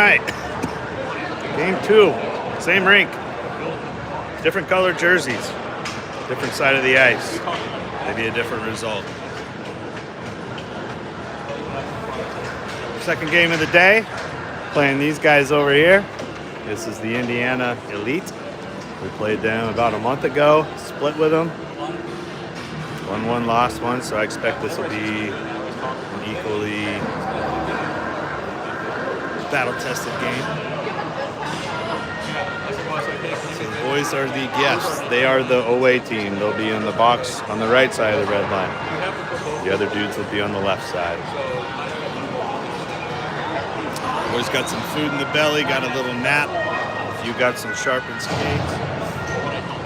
right. Game 2. Same rink. Different colored jerseys. Different side of the ice. Maybe a different result. Second game of the day. Playing these guys over here. This is the Indiana Elite. We played them about a month ago. Split with them. 1-1, lost one. So I expect this will be an equally battle-tested game. So the boys are the guests. They are the AAA team. They'll be in the box on the right side of the red line. The other dudes will be on the left side. Boys got some food in the belly, got a little nap. You got some sharpened skates.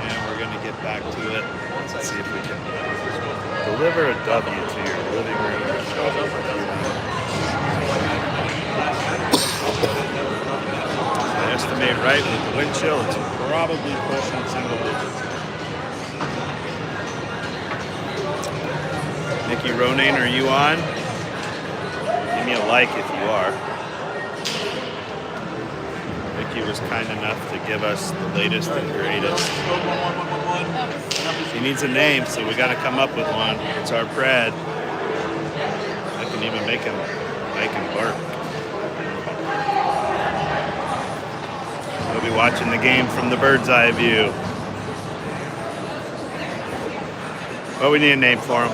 And we're going to get back to it. Let's see if we can deliver a W to your living room. I estimate right with the wind chill, it's probably pushing single digits. Nikki Ronane, are you on? Give me a like if you are. Nikki was kind enough to give us the latest and greatest. He needs a name, so we got to come up with one. It's our Pred. I can even make him bark. We'll be watching the game from the bird's eye view. Well, we need a name for him.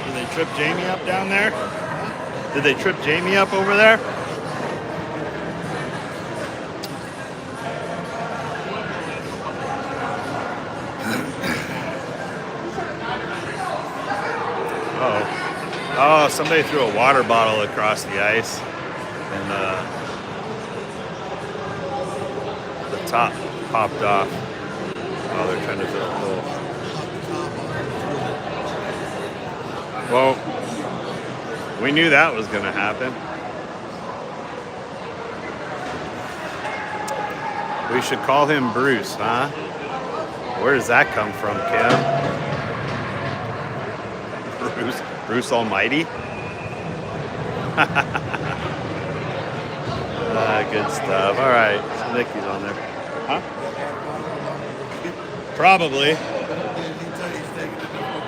Did they trip Jamie up down there? Did they trip Jamie up over there? Oh, somebody threw a water bottle across the ice, and the top popped off. Oh, they're trying to fill a hole. Well, we knew that was going to happen. We should call him Bruce, huh? Where does that come from, Kim? Bruce Almighty? Good stuff. All right, so Nikki's on there. Huh? Probably.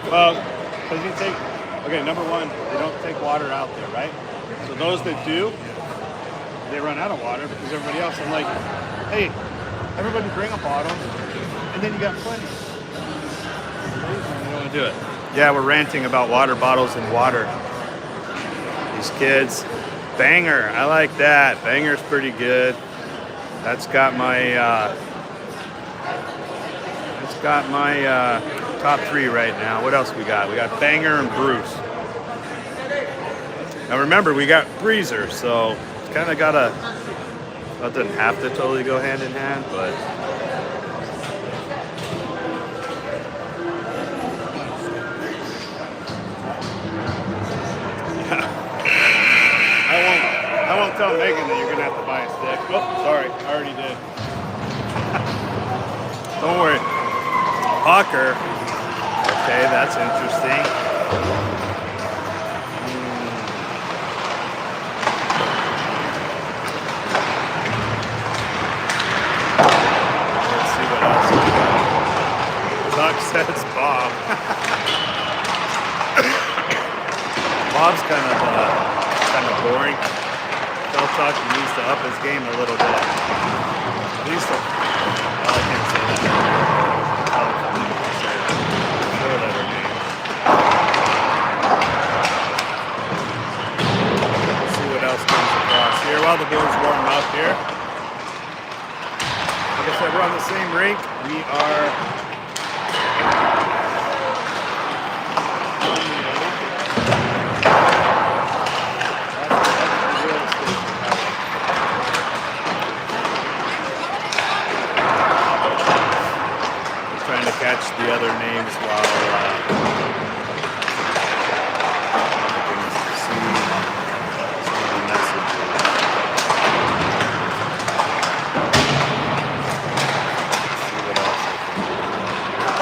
Well, because you take, okay, number one, we don't take water out there, right? So those that do, they run out of water because everybody else, I'm like, hey, everybody bring a bottle, and then you got plenty. You don't want to do it. Yeah, we're ranting about water bottles and water. These kids. Banger, I like that. Banger's pretty good. That's got my top 3 right now. What else we got? We got Banger and Bruce. Now remember, we got Breezer, so it's kind of got a, that doesn't have to totally go hand in hand, but I won't tell Megan that you're going to have to buy a stick. Oh, sorry. I already did. Don't worry. Hawker. Okay, that's interesting. Let's see what else we got. Tuck says Bob. Bob's kind of boring. Tuck needs to up his game a little bit. At least, well, I can't say that. Whatever name. Let's see what else comes across here while the boys warm up here. Like I said, we're on the same rink. We are catch the other names while I can see some of the messages. See what else I can do.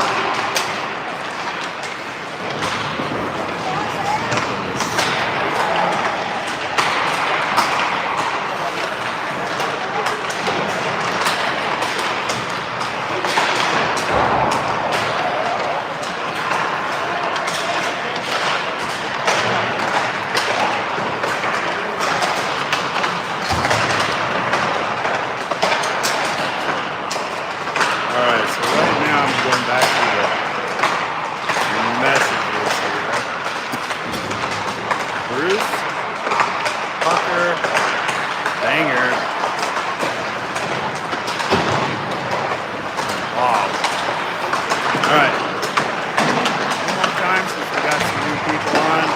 Alright. One more time since we got some new people on.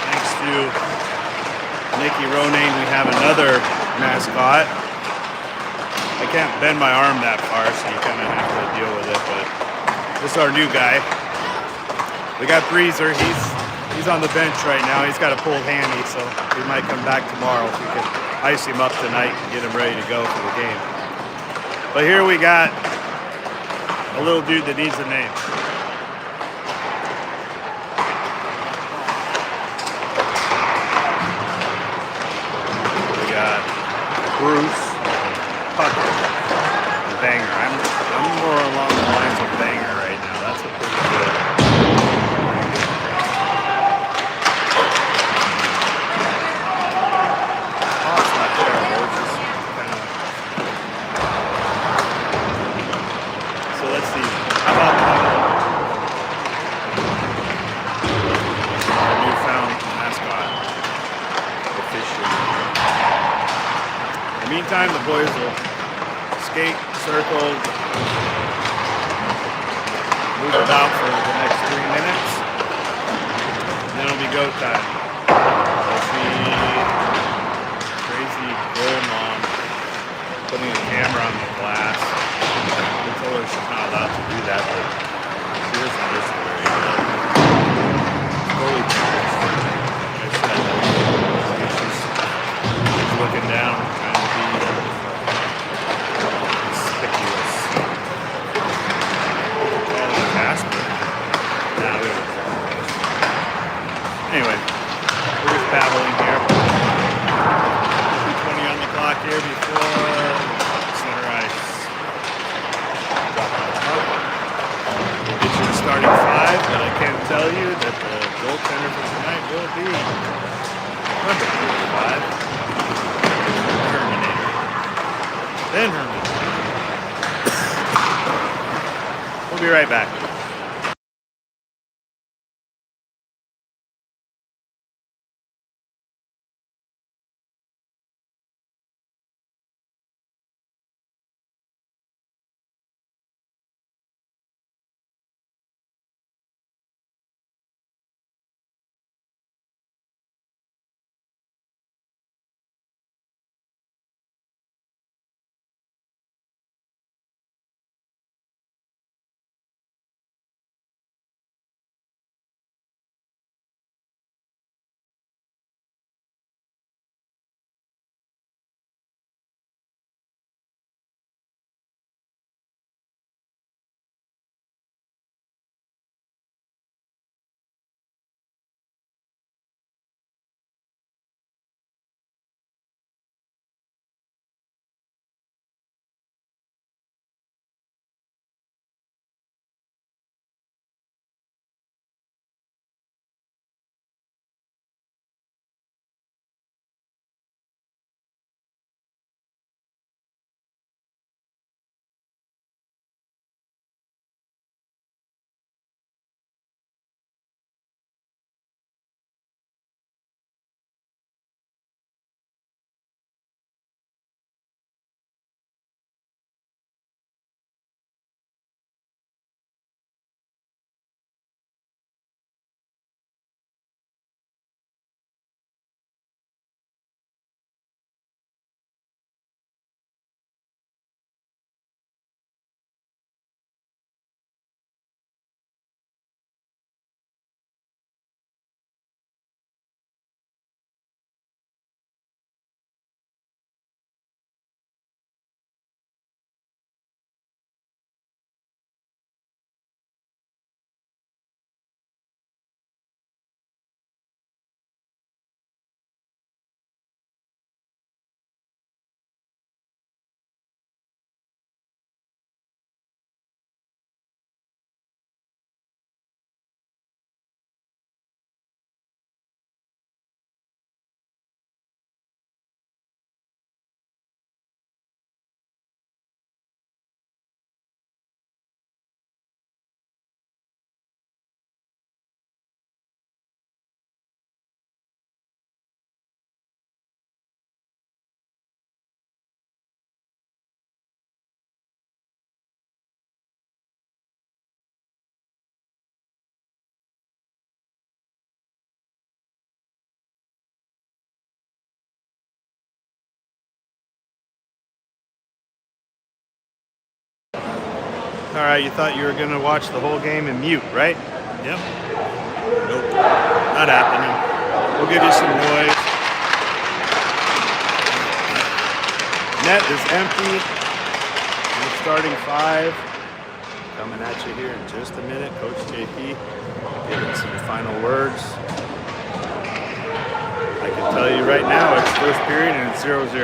Thanks to Nikki Ronayne, we have another mascot. I can't bend my arm that far, so you kind of have to deal with it, but this is our new guy. We got Breezer. He's on the bench right now. He's got a pulled hammy, so he might come back tomorrow if we can ice him up tonight and get him ready to go for the game. But here we got a little dude that needs a name. We got Bruce, Pucker, and Banger. I'm more along the lines of Banger right now. That's a pretty good. Oh, it's not terrible. It's just kind of. So let's see. How about our newfound mascot officially? In the meantime, the boys will skate, circle, move about for the next 3 minutes, and then it'll be go time. Let's see, crazy girl mom putting a camera on the glass. I told her she's not allowed to do that, but she doesn't listen very well. Holy cow. Like I said, she's looking down, trying to be conspicuous. Calling Casper. Nah, we don't. Anyway, we're just babbling here. 2:20 on the clock here before center ice. We'll get you the starting five, but I can tell you that the goaltender for tonight will be number 45. Terminator. Then Herman. We'll be right back. All right, you thought you were gonna watch the whole game in mute, right? Yep. Nope, not happening. We'll give you some noise. Net is empty. The starting 5 coming at you here in just a minute. Coach JP giving some final words. I can tell you right now, it's first period and it's 0-0.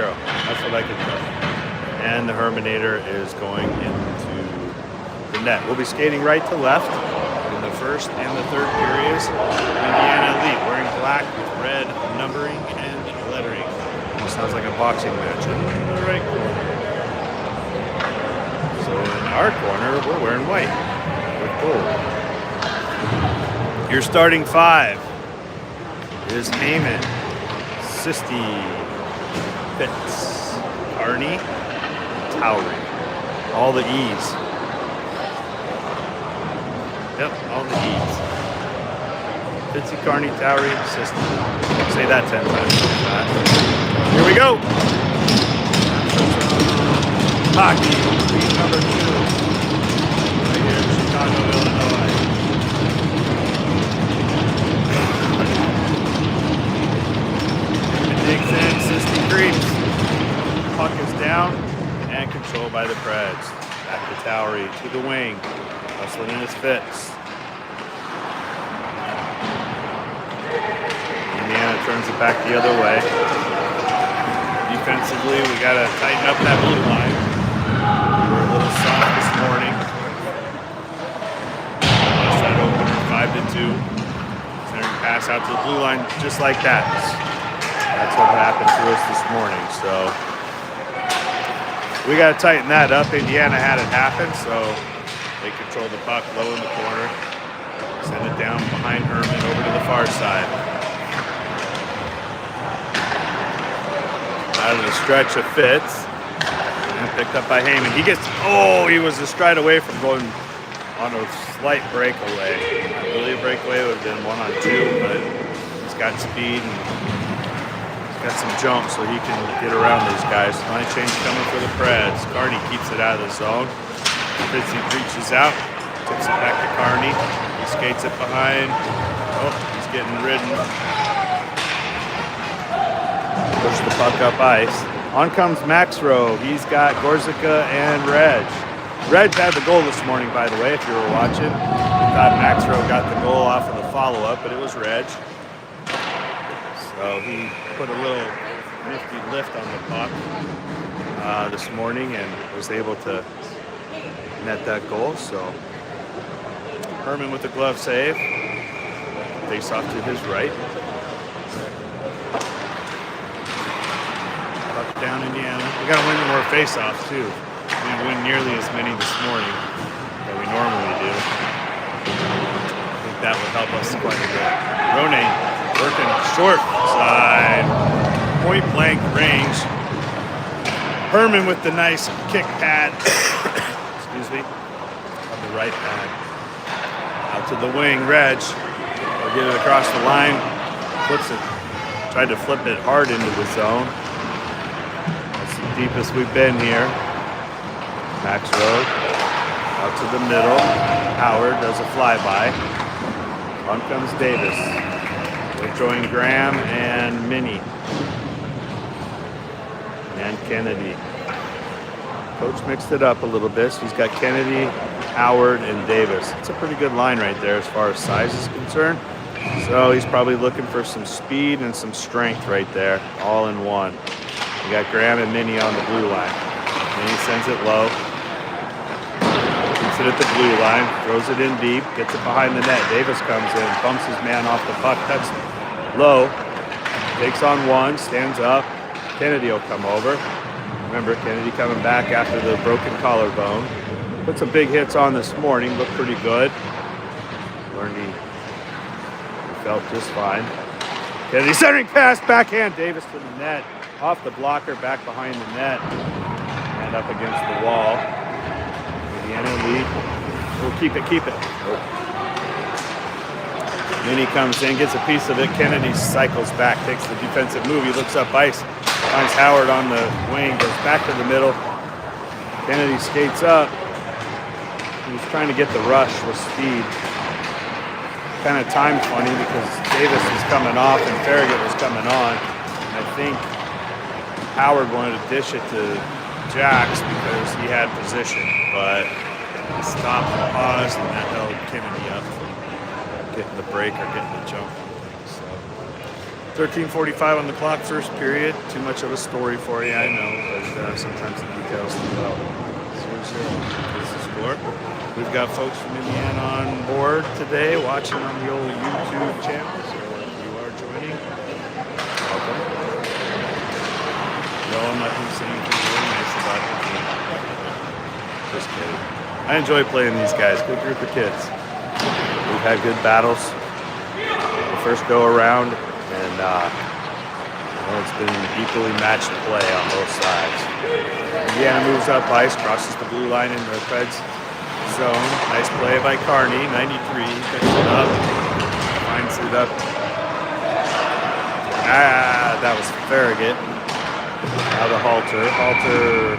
That's what I can tell you. And the Herminator is going into the net. We'll be skating right to left in the first and the third periods. Indiana Elite wearing black with red numbering and lettering. Almost sounds like a boxing match in the right corner. So in our corner, we're wearing white with gold. Your starting 5 is Heyman, Sisti, Fitz, Arnie, Towery. All the E's. Yep, all the E's. Fitzy, Carney, Towery, Sisti. Say that 10 times. Here we go. Hockey, team number 2. Right here in Chicago, Illinois. It digs in, Sisti creeps. Puck is down and controlled by the Preds. Back to Towery, to the wing. Hustling in his Fitz. Indiana turns it back the other way. Defensively, we got to tighten up that blue line. We're a little soft this morning. Lost that opener 5-2. Centering pass out to the blue line just like that. That's what happened to us this morning. So we got to tighten that up. Indiana had it happen, so they control the puck low in the corner. Send it down behind Herman over to the far side. Out of the stretch of Fitz. And picked up by Heyman. He was a stride away from going on a slight breakaway. Not really a breakaway, it would have been 1-on-2, but he's got speed and he's got some jump so he can get around these guys. Line change coming for the Preds. Carney keeps it out of the zone. Fitzy reaches out, tips it back to Carney. He skates it behind. Oh, he's getting ridden. Push the puck up ice. On comes Maxrow. He's got Gorzica and Reg. Reg had the goal this morning, by the way, if you were watching. Thought Maxrow got the goal off of the follow-up, but it was Reg. So he put a little nifty lift on the puck this morning and was able to net that goal. So Herman with the glove save. Face off to his right. Puck down Indiana. We got to win more face-offs too. We didn't win nearly as many this morning that we normally do. I think that would help us quite a bit. Rone working short side, point blank range. Herman with the nice kick pad. Excuse me. On the right pad. Out to the wing, Reg. We'll get it across the line. Flips it. Tried to flip it hard into the zone. That's the deepest we've been here. Max Road. Out to the middle. Howard does a flyby. On comes Davis. We're throwing Graham and Minnie. And Kennedy. Coach mixed it up a little bit. So he's got Kennedy, Howard, and Davis. It's a pretty good line right there as far as size is concerned. So he's probably looking for some speed and some strength right there, all in one. We got Graham and Minnie on the blue line. Minnie sends it low. Keeps it at the blue line, throws it in deep, gets it behind the net. Davis comes in, bumps his man off the puck. That's low. Takes on one, stands up. Kennedy will come over. Remember, Kennedy coming back after the broken collarbone. Put some big hits on this morning, looked pretty good. Learned he felt just fine. Kennedy centering pass, backhand, Davis to the net. Off the blocker, back behind the net. And up against the wall. Indiana lead. We'll keep it. Nope. Minnie comes in, gets a piece of it. Kennedy cycles back, takes the defensive move. He looks up ice, finds Howard on the wing, goes back to the middle. Kennedy skates up. He was trying to get the rush with speed. Kind of timed funny because Davis was coming off and Farragut was coming on. And I think Howard wanted to dish it to Jax because he had position, but he stopped and paused, and that held Kennedy up from getting the break or getting the jump. So 13:45 on the clock, first period. Too much of a story for you, I know, but sometimes the details come out. 0-0 is the score. We've got folks from Indiana on board today, watching on the old YouTube channel. So if you are joining, welcome. No, I'm not going to say anything really nice about it. Just kidding. I enjoy playing these guys. Good group of kids. We've had good battles. The first go around, and it's been equally matched play on both sides. Indiana moves up ice, crosses the blue line in the Preds zone. Nice play by Carney, 93, picks it up, finds it up. That was Farragut. Now the Halter. Halter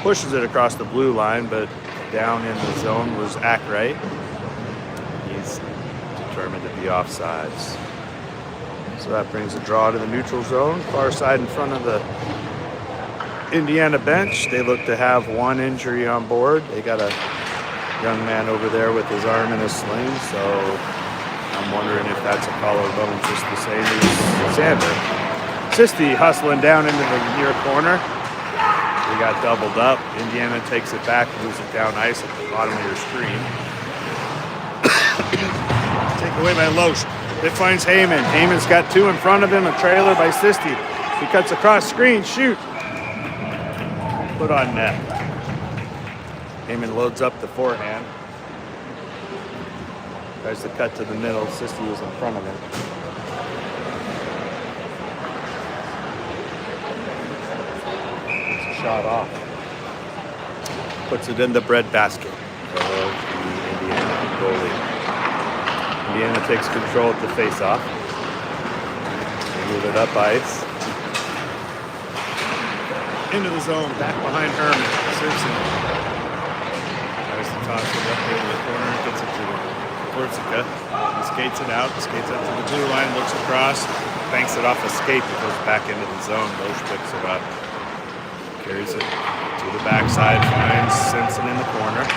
pushes it across the blue line, but down in the zone was Ackright. He's determined to be offsides. So that brings a draw to the neutral zone. Far side in front of the Indiana bench. They look to have one injury on board. They got a young man over there with his arm in a sling, so I'm wondering if that's a collarbone just the same as Sander. Sisti hustling down into the near corner. We got doubled up. Indiana takes it back, moves it down ice at the bottom of your screen. Take away by Loesch. It finds Heyman. Heyman's got two in front of him, a trailer by Sisti. He cuts across screen, shoot. Put on net. Heyman loads up the forehand. Tries to cut to the middle. Sisti was in front of him. It's a shot off. Puts it in the breadbasket of the Indiana goalie. Indiana takes control at the face-off. Move it up ice. Into the zone, back behind Herman. Simpson tries to toss it up into the corner, gets it to Corsica. He skates it out, skates up to the blue line, looks across, banks it off a skate that goes back into the zone. Loesch picks it up, carries it to the backside, finds Simpson in the corner.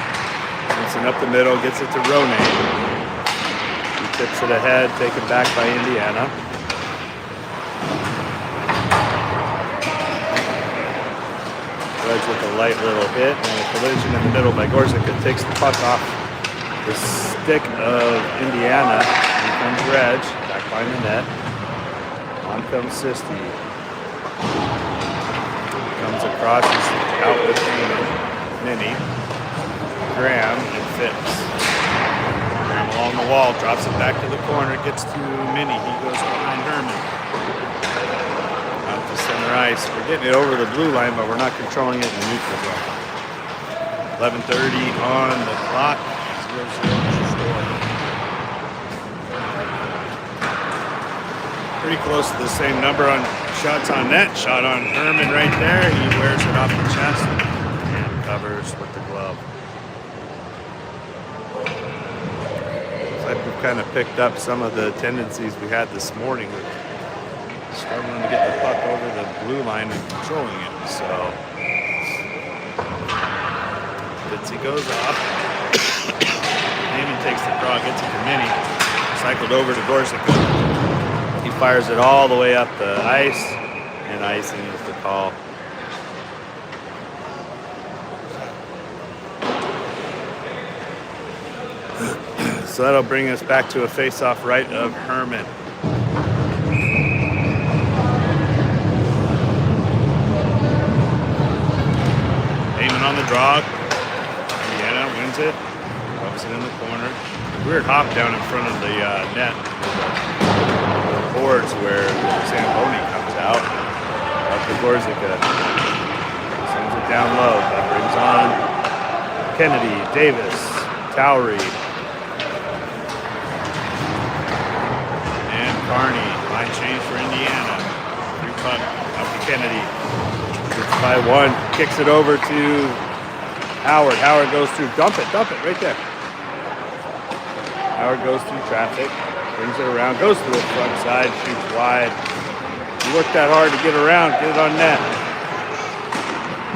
Simpson up the middle, gets it to Ronay. He tips it ahead, taken back by Indiana. With a light little hit and a collision in the middle by Gorsica. Takes the puck off the stick of Indiana. Here comes Reg, back behind the net. On comes Sisti. Comes across, he's out with Minnie. Graham and Phipps. Graham along the wall, drops it back to the corner, gets to Minnie. He goes behind Herman. Center ice. We're getting it over the blue line, but we're not controlling it in the neutral zone. 11:30 on the clock. 0-0 score. Pretty close to the same number on shots on net. Shot on Herman right there. He wears it off the chest and covers with the glove. Looks like we've kind of picked up some of the tendencies we had this morning with struggling to get the puck over the blue line and controlling it. So Fitzy goes off. Heyman takes the draw, gets it to Minnie. Cycled over to Gorsica. He fires it all the way up the ice, and icing is the call. So that'll bring us back to a face-off right of Herman. On the draw. Indiana wins it. Drops it in the corner. Weird hop down in front of the net. The boards where the Zamboni comes out. Up to Gorsica. Sends it down low. That brings on Kennedy, Davis, Towery. And Carney. Line change for Indiana. Free puck. Up to Kennedy. By one, kicks it over to Howard. Howard goes through. Dump it right there. Howard goes through traffic, brings it around, goes to the front side, shoots wide. You work that hard to get around, get it on net.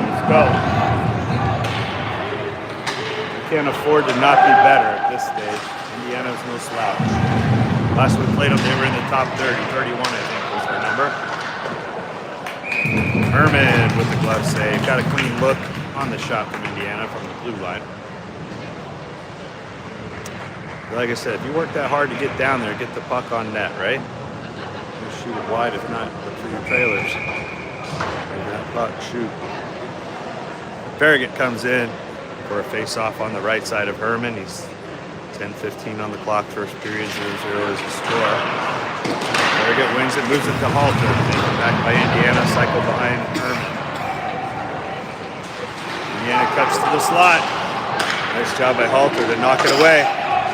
Let's go. We can't afford to not be better at this stage. Indiana's no slouch. Last we played them, they were in the top 30. 31, I think, was their number. Herman with the glove save. Got a clean look on the shot from Indiana from the blue line. Like I said, if you work that hard to get down there, get the puck on net, right? You shoot it wide, if not, look for your trailers. Maybe that puck, shoot. Farragut comes in for a face-off on the right side of Herman. He's 10-15 on the clock, first period, 0-0 is the score. Farragut wins it, moves it to Halter. Taken back by Indiana, cycle behind Herman. Indiana cuts to the slot. Nice job by Halter to knock it away.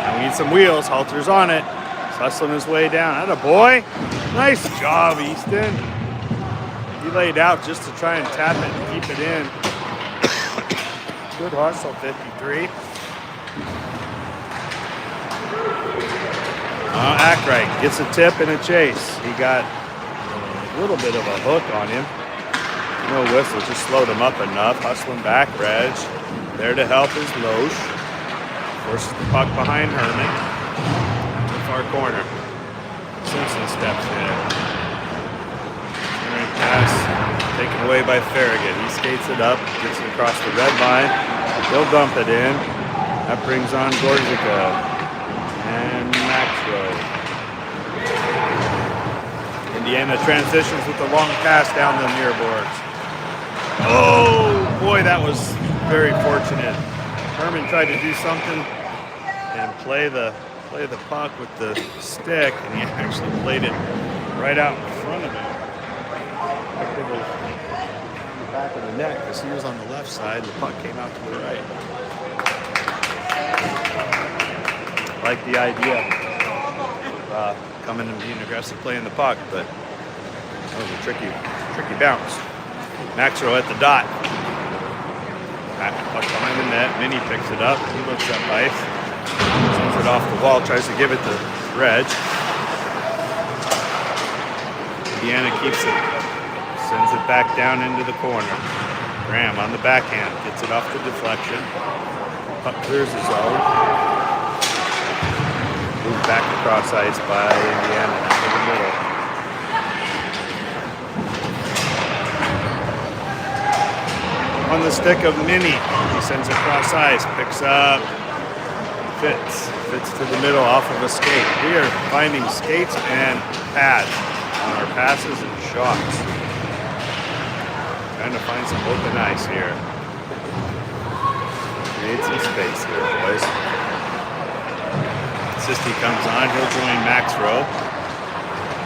And we need some wheels. Halter's on it. He's hustling his way down. Atta boy. Nice job, Easton. He laid out just to try and tap it and keep it in. Good hustle, 53. Ackright gets a tip and a chase. He got a little bit of a hook on him. No whistle, just slowed him up enough. Hustling back, Reg. There to help is Loesch. Forces the puck behind Herman. In the far corner. Simpson steps in. Turning pass taken away by Farragut. He skates it up, gets it across the red line. He'll dump it in. That brings on Gorzica and Maxwell. Indiana transitions with a long pass down the near boards. Oh boy, that was very fortunate. Herman tried to do something and play the puck with the stick, and he actually played it right out in front of him. Like it was on the back of the net because he was on the left side. The puck came out to the right. I like the idea of coming and being aggressive, playing the puck, but that was a tricky bounce. Maxwell at the dot. Puck behind the net. Minnie picks it up. He looks up ice. Sends it off the wall. Tries to give it to Reg. Indiana keeps it. Sends it back down into the corner. Graham on the backhand. Gets it off the deflection. Puck clears his zone. Moved back across ice by Indiana into the middle. On the stick of Minnie. He sends it across ice. Picks up. Fits to the middle off of a skate. We are finding skates and pads on our passes and shots. Trying to find some open ice here. Create some space here, boys. Sisti comes on. He'll join Maxwell.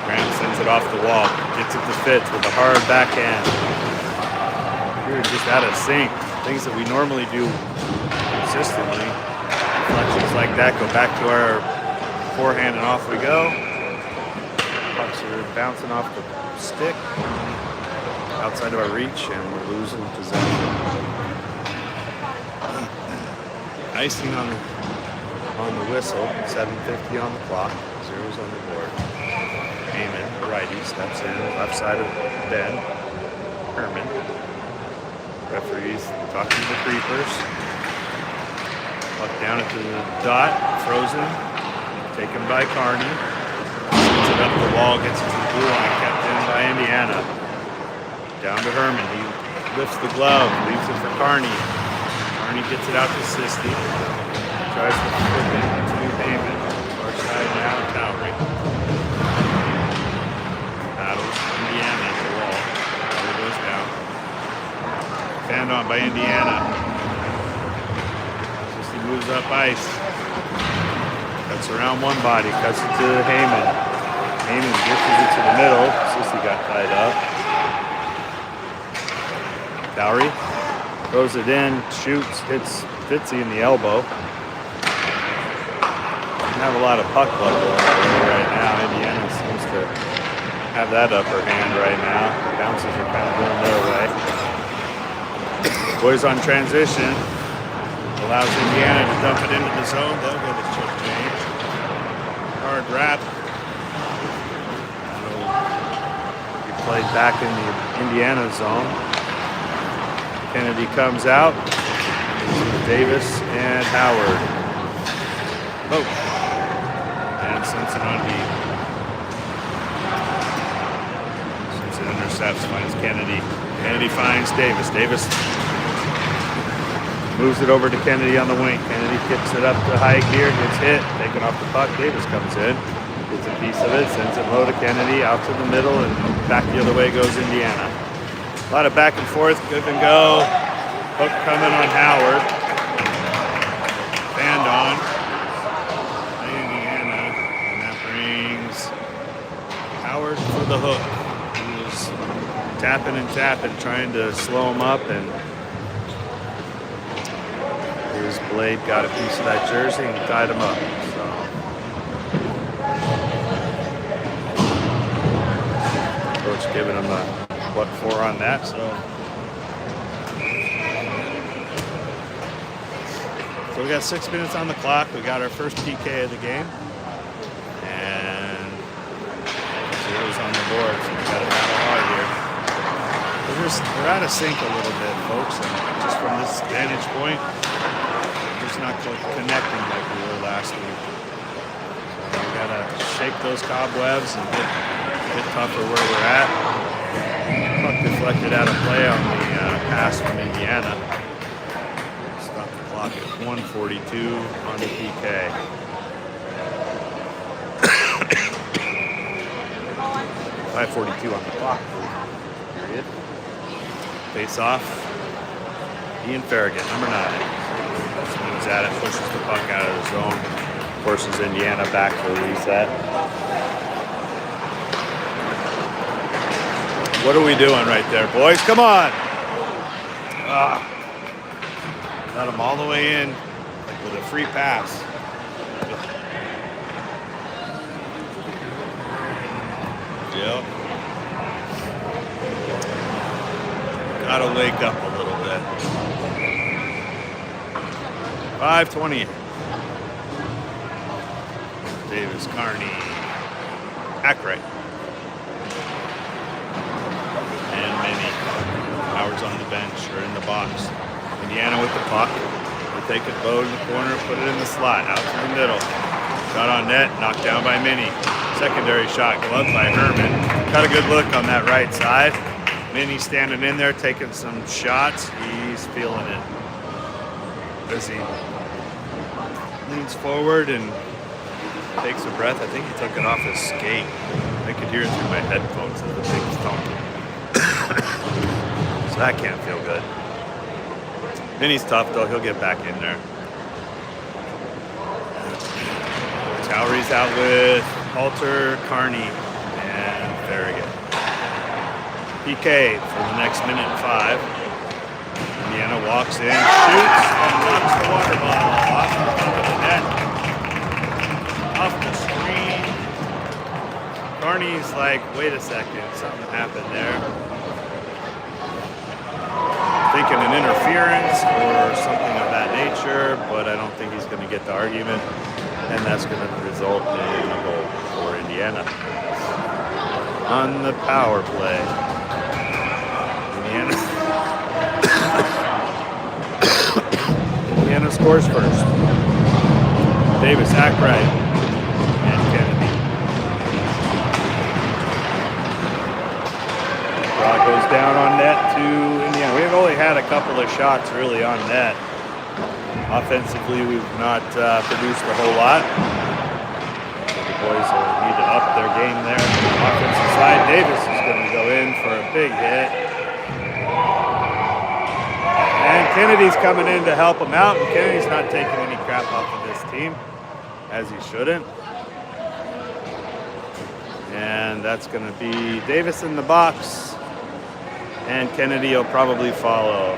Graham sends it off the wall. Gets it to Fitz with a hard backhand. We're just out of sync. Things that we normally do consistently. Deflections like that go back to our forehand and off we go. Pucks are bouncing off the stick outside of our reach and we're losing possession. Icing on the whistle, 7:50 on the clock, zeros on the board. Heyman, the righty, steps in, left side of Ben. Herman. Referees talking to the creepers. Puck down at the dot, frozen, taken by Carney. Sends it up the wall, gets it to the blue line, kept in by Indiana. Down to Herman, he lifts the glove, leaves it for Carney. Carney gets it out to Sisti. Tries to flip it to Heyman. Far side now, Towery. Battles Indiana at the wall. There goes down. Fanned on by Indiana. Moves up ice. Cuts around one body. Cuts it to Heyman. Heyman dishes it to the middle. Sisti got tied up. Towery throws it in. Shoots. Hits Fitzy in the elbow. Doesn't have a lot of puck luck going right now. Indiana seems to have that upper hand right now. The bounces are kind of going their way. Boys on transition. Allows Indiana to dump it into the zone. They'll get a chip change. Hard wrap. That'll be played back in the Indiana zone. Kennedy comes out. Davis and Howard. Oh. And Simpson on deep. Simpson intercepts, finds Kennedy. Kennedy finds Davis. Davis moves it over to Kennedy on the wing. Kennedy kicks it up to high gear, gets hit, taken off the puck. Davis comes in, gets a piece of it, sends it low to Kennedy, out to the middle, and back the other way goes Indiana. A lot of back and forth, give and go. Hook coming on Howard. Band on. Indiana, and that brings Howard for the hook. He was tapping and tapping, trying to slow him up, and his blade got a piece of that jersey and tied him up. So coach giving him a what for on that. So we got 6 minutes on the clock. We got our first PK of the game, and zeros on the board. So we got a battle hard here. We're out of sync a little bit, folks, and just from this vantage point, just not connecting like we were last week. So we gotta shake those cobwebs and get tougher where we're at. Puck deflected out of play on the pass from Indiana. Stop the clock at 1:42 on the PK. .542 on the clock. Period. Face off. Ian Farragut, number 9. Swings at it, pushes the puck out of the zone, forces Indiana back for a reset. What are we doing right there, boys? Come on! Got him all the way in, like with a free pass. Yep. Gotta wake up a little bit. 5:20. Davis, Carney, Ackright, and Minnie. Howard's on the bench or in the box. Indiana with the puck. They take it low in the corner, put it in the slot, out to the middle. Shot on net, knocked down by Minnie. Secondary shot, gloved by Herman. Got a good look on that right side. Minnie standing in there, taking some shots. He's feeling it. As he leans forward and takes a breath. I think he took it off his skate. I could hear it through my headphones as the big thump. So that can't feel good. Minnie's tough though, he'll get back in there. Towery's out with Halter, Carney, and Farragut. PK for the next minute and 5. Indiana walks in, shoots, and knocks the water bottle off the top of the net. Off the screen. Carney's like, wait a second, something happened there. Thinking an interference or something of that nature, but I don't think he's going to get the argument, and that's going to result in a goal for Indiana. On the power play, Indiana scores first. Davis, Ackright, and Kennedy. Draw goes down on net to Indiana. We've only had a couple of shots really on net. Offensively, we've not produced a whole lot. The boys will need to up their game there. On the offensive side, Davis is going to go in for a big hit. And Kennedy's coming in to help him out, and Kennedy's not taking any crap off of this team, as he shouldn't. And that's going to be Davis in the box, and Kennedy will probably follow.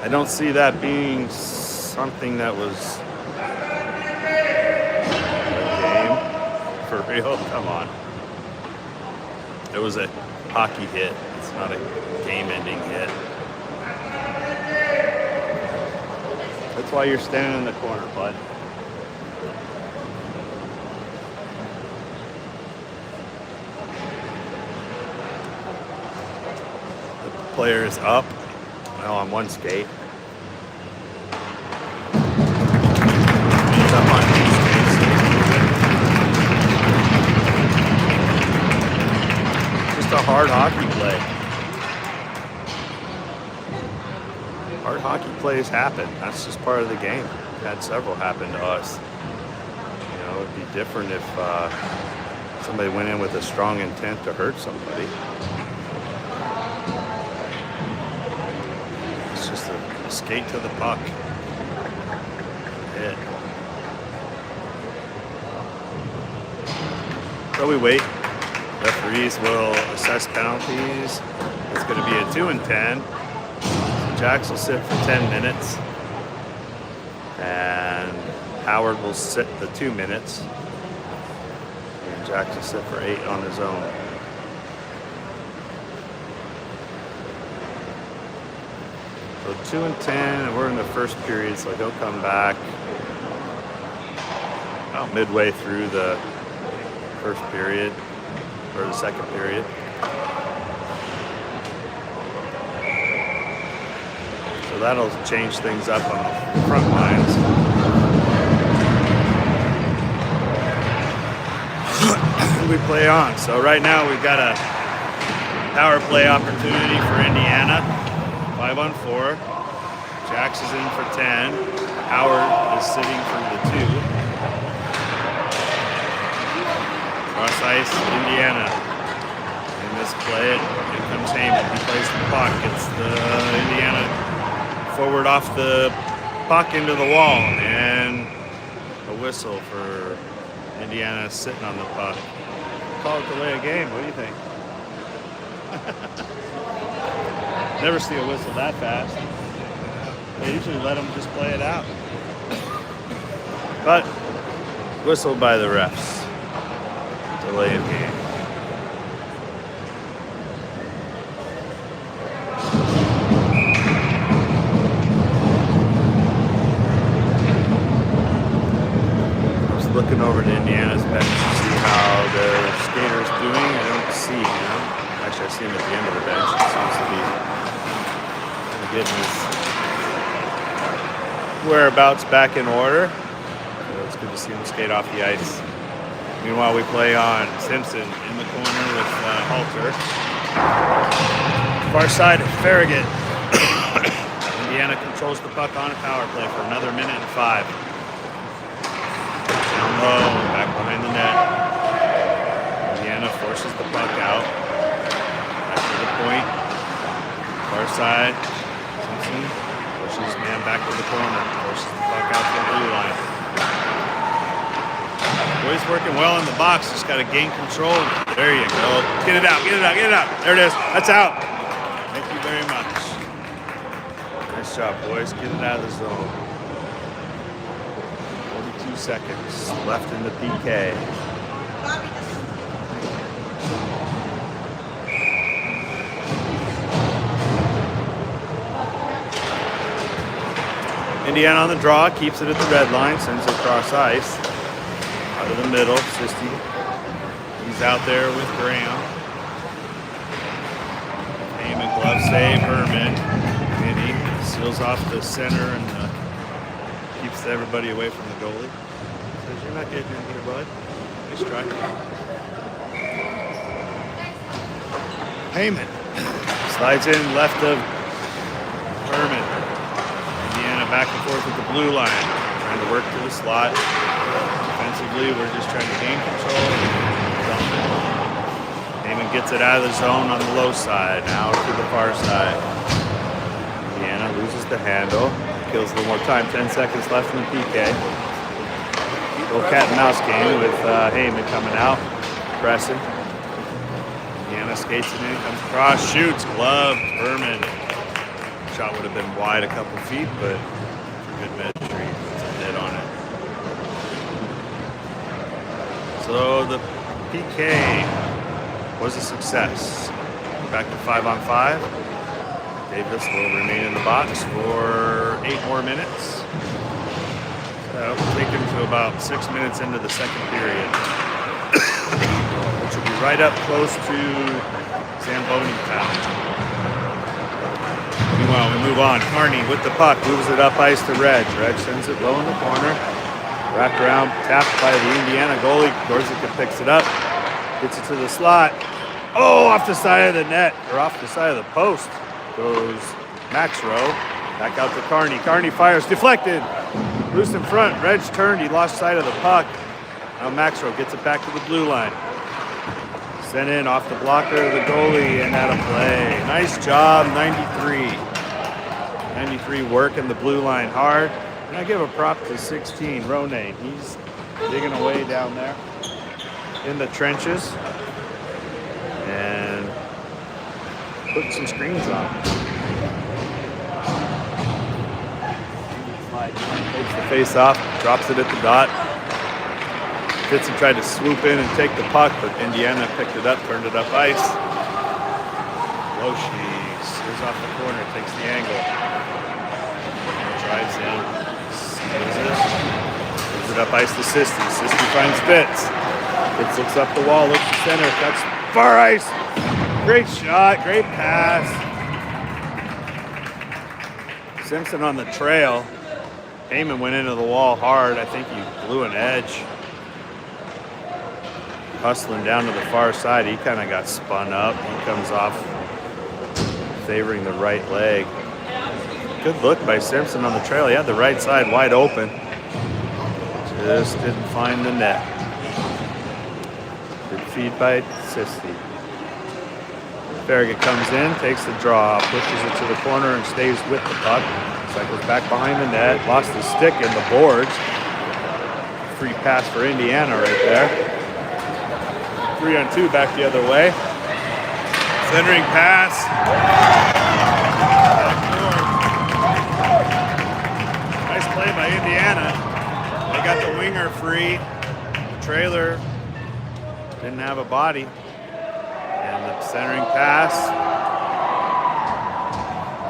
I don't see that being something that was a game for real. Come on. It was a hockey hit. It's not a game-ending hit. That's why you're standing in the corner, bud. The player is up. Now on one skate. He's up on two skates. Just a hard hockey play. Hard hockey plays happen. That's just part of the game. We've had several happen to us. You know, it'd be different if somebody went in with a strong intent to hurt somebody. It's just a skate to the puck. Hit. So we wait. Referees will assess penalties. It's going to be a 2 and 10. Jax will sit for 10 minutes, and Howard will sit the 2 minutes, and Jax will sit for 8 on his own. So 2 and 10, and we're in the first period, so he'll come back about midway through the first period, or the second period. So that'll change things up on the front lines. We play on. So right now we've got a power play opportunity for Indiana. 5 on 4. Jax is in for 10. Howard is sitting for the 2. Cross ice, Indiana. In this play, it comes Heyman. He plays the puck. It's the Indiana forward off the puck into the wall, and a whistle for Indiana sitting on the puck. Call it delay a game. What do you think? Never see a whistle that fast. They usually let them just play it out. But whistled by the refs. Delay of game. Looking over to Indiana's bench to see how the skater's doing. I don't see him. Actually, I see him at the end of the bench. He seems to be getting his whereabouts back in order. So it's good to see him skate off the ice. Meanwhile, we play on Simpson in the corner with Halter. Far side of Farragut. Indiana controls the puck on a power play for another minute and 5. Down low, back behind the net. Indiana forces the puck out. Back to the point. Far side. Simpson pushes his man back to the corner. Forces the puck out to the blue line. Boys working well in the box. Just got to gain control. There you go. Get it out, get it out, get it out. There it is. That's out. Thank you very much. Nice job, boys. Get it out of the zone. 42 seconds left in the PK. Indiana on the draw, keeps it at the red line, sends it across ice. Out of the middle, Sisty. He's out there with Graham. Heyman glove save, Herman. Vinny seals off the center and keeps everybody away from the goalie. Says, you're not getting in here, bud. Nice try. Heyman slides in left of Herman. Indiana back and forth with the blue line. Trying to work to the slot. Defensively, we're just trying to gain control. Heyman gets it out of the zone on the low side. Now to the far side. Indiana loses the handle. Kills a little more time. 10 seconds left in the PK. Little cat and mouse game with Heyman coming out, pressing. Indiana skates it in, comes across, shoots, gloved, Herman. Shot would have been wide a couple feet, but for good measure, he puts a hit on it. So the PK was a success. back to 5-on-5. Davis will remain in the box for 8 more minutes. So we'll take him to about 6 minutes into the second period, which will be right up close to Zamboni time. Meanwhile, we move on. Carney with the puck, moves it up ice to Reg. Reg sends it low in the corner. Wrapped around, tapped by the Indiana goalie. Gorzica picks it up, gets it to the slot. Oh, off the side of the net, or off the side of the post goes Maxrow. Back out to Carney. Carney fires, deflected. Loose in front. Reg turned, he lost sight of the puck. Now Maxrow gets it back to the blue line. Sent in off the blocker of the goalie and out of play. Nice job, 93. 93 working the blue line hard. And I give a prop to 16, Ronay. He's digging away down there in the trenches and putting some screens on. Takes the face off, drops it at the dot. Fitson tried to swoop in and take the puck, but Indiana picked it up, turned it up ice. Loshi steers off the corner, takes the angle. Drives in, moves it up ice to Sisti. Sisti finds Fitz. Fitz looks up the wall, looks to center, cuts far ice. Great shot, great pass. Simpson on the trail. Heyman went into the wall hard. I think he blew an edge. Hustling down to the far side, he kind of got spun up. He comes off favoring the right leg. Good look by Simpson on the trail. He had the right side wide open. Just didn't find the net. Good feed by Sisti. Farragut comes in, takes the draw, pushes it to the corner and stays with the puck. Cycles back behind the net, lost his stick in the boards. Free pass for Indiana right there. 3-on-2 back the other way. Centering pass. Nice play by Indiana. They got the winger free. The trailer didn't have a body. And the centering pass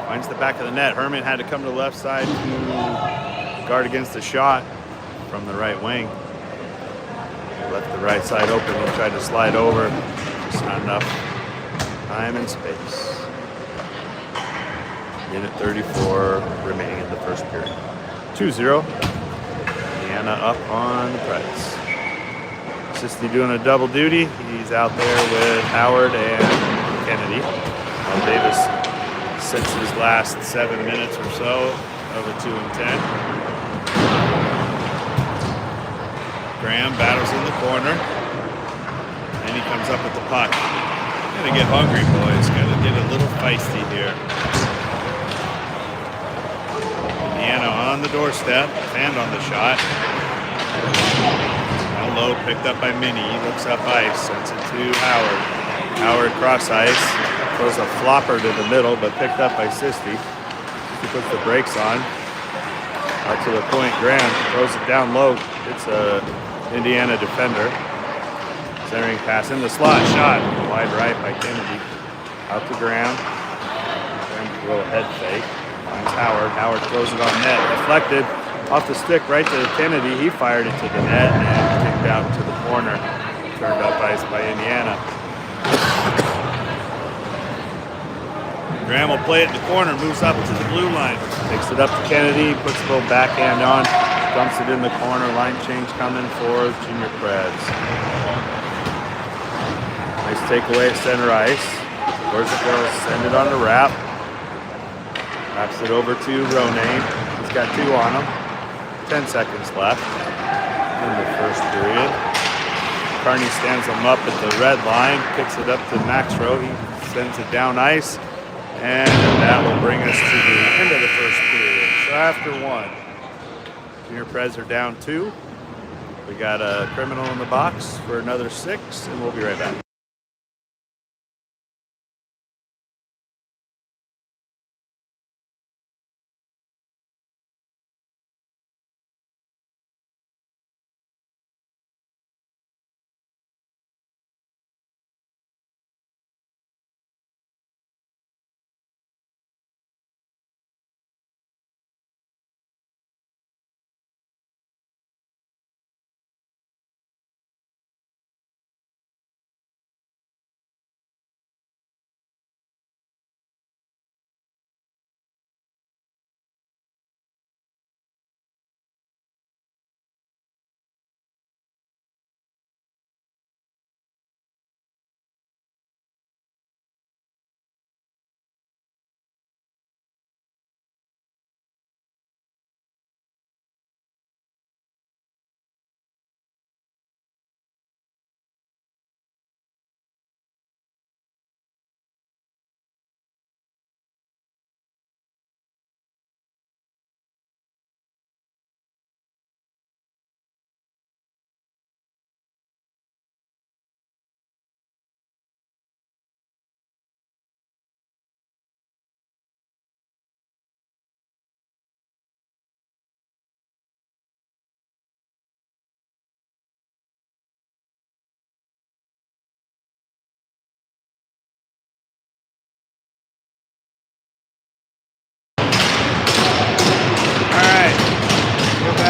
finds the back of the net. Herman had to come to the left side to guard against the shot from the right wing. Left the right side open. He tried to slide over. Just not enough time and space. Minute 34 remaining in the first period. 2-0. Indiana up on the Preds. Sisti doing a double duty. He's out there with Howard and Kennedy. While Davis sits his last 7 minutes or so of a 2-10. Graham battles in the corner. And he comes up with the puck. Gotta get hungry, boys. Gotta get a little feisty here. Indiana on the doorstep. Hand on the shot. Low, picked up by Minnie. He looks up ice, sends it to Howard. Howard cross ice, throws a flopper to the middle, but picked up by Sisti. He puts the brakes on. Out to the point, Graham throws it down low. It's a Indiana defender. Centering pass in the slot, shot wide right by Kennedy. Out to Graham. Graham's a little head fake. Finds Howard. Howard throws it on net, deflected. Off the stick right to Kennedy. He fired it to the net and kicked out to the corner. Turned up ice by Indiana. Graham will play it in the corner, moves up to the blue line. Takes it up to Kennedy, puts a little backhand on, dumps it in the corner. Line change coming for Junior Preds. Nice takeaway at center ice. Gorzica will send it on the wrap. Wraps it over to Ronay. He's got 2 on him. 10 seconds left in the first period. Carney stands him up at the red line, picks it up to Maxrow. He sends it down ice, and that will bring us to the end of the first period. So after 1, Junior Preds are down 2. We got a criminal in the box for another 6, and we'll be right back.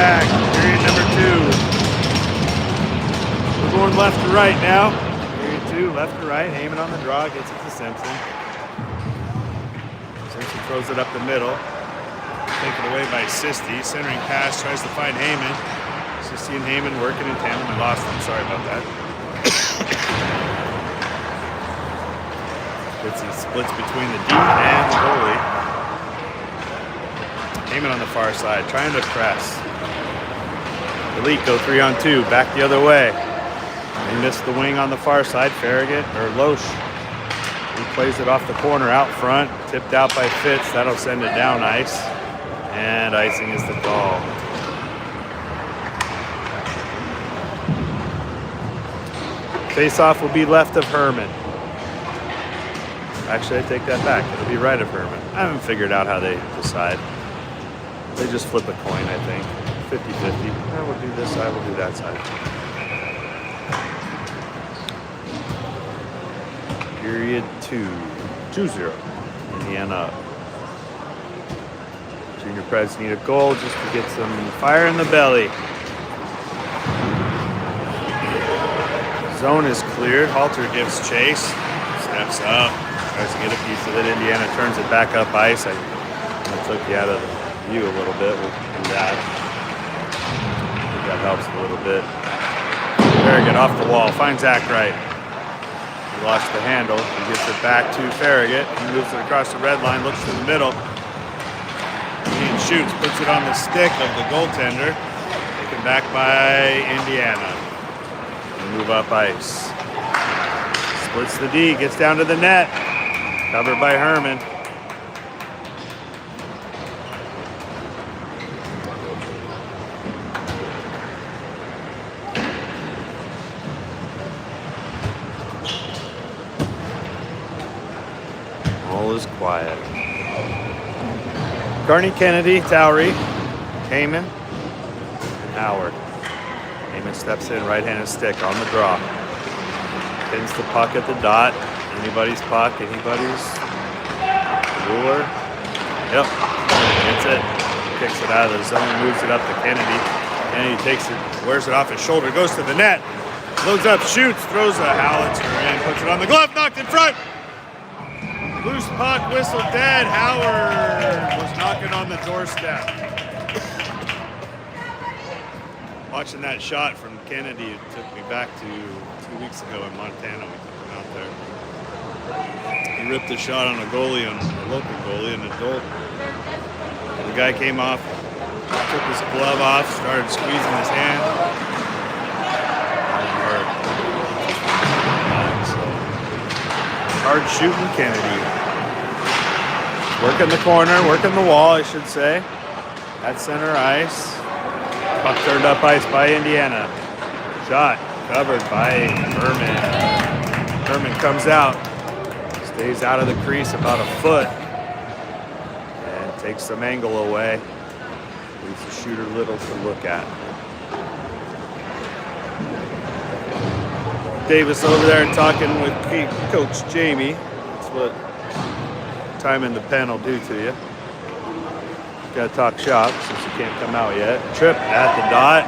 back. Period number 2. We're going left to right now. Period 2, left to right. Heyman on the draw, gets it to Simpson. Simpson throws it up the middle. Taken away by Sisti. Centering pass, tries to find Heyman. Sisti and Heyman working in tandem. I lost them, sorry about that. Splits between the D and the goalie. Heyman on the far side, trying to press. Elite go 3-on-2, back the other way. They missed the wing on the far side. Farragut, or Loesch, he plays it off the corner out front. Tipped out by Fitz, that'll send it down ice. And icing is the call. Face-off will be left of Herman. Actually, I take that back. It'll be right of Herman. I haven't figured out how they decide. They just flip a coin, I think. 50-50. I will do this side, we'll do that side. Period 2. 2-0. Indiana up. Junior Preds need a goal just to get some fire in the belly. Zone is cleared. Halter gives chase. Steps up. Tries to get a piece of it. Indiana turns it back up ice. I took you out of the view a little bit. We'll do that. I think that helps a little bit. Farragut off the wall. Finds Zach Wright. He lost the handle. He gets it back to Farragut. He moves it across the red line. Looks to the middle. He shoots. Puts it on the stick of the goaltender. Taken back by Indiana. Move up ice. Splits the D, gets down to the net. Covered by Herman. All is quiet. Carney, Kennedy, Towery, Heyman, and Howard. Heyman steps in, right-handed stick on the draw. Pins the puck at the dot. Anybody's puck, anybody's ruler. Yep, that's it. Kicks it out of the zone, moves it up to Kennedy. Kennedy takes it, wears it off his shoulder, goes to the net. Loads up, shoots, throws a howitzer in, puts it on the glove, knocked in front. Loose puck, whistle dead. Howard was knocking on the doorstep. Watching that shot from Kennedy, it took me back to 2 weeks ago in Montana. We took him out there. He ripped a shot on a goalie, on a local goalie, and the guy came off, took his glove off, started squeezing his hand. Hard shooting Kennedy. Working the corner, working the wall, I should say. At center ice. Puck turned up ice by Indiana. Shot covered by Herman. Herman comes out. Stays out of the crease about a foot. And takes some angle away. Leaves the shooter little to look at. Davis over there talking with Coach Jamie. That's what time in the pen will do to you. Got to talk shop since you can't come out yet. Trip at the dot.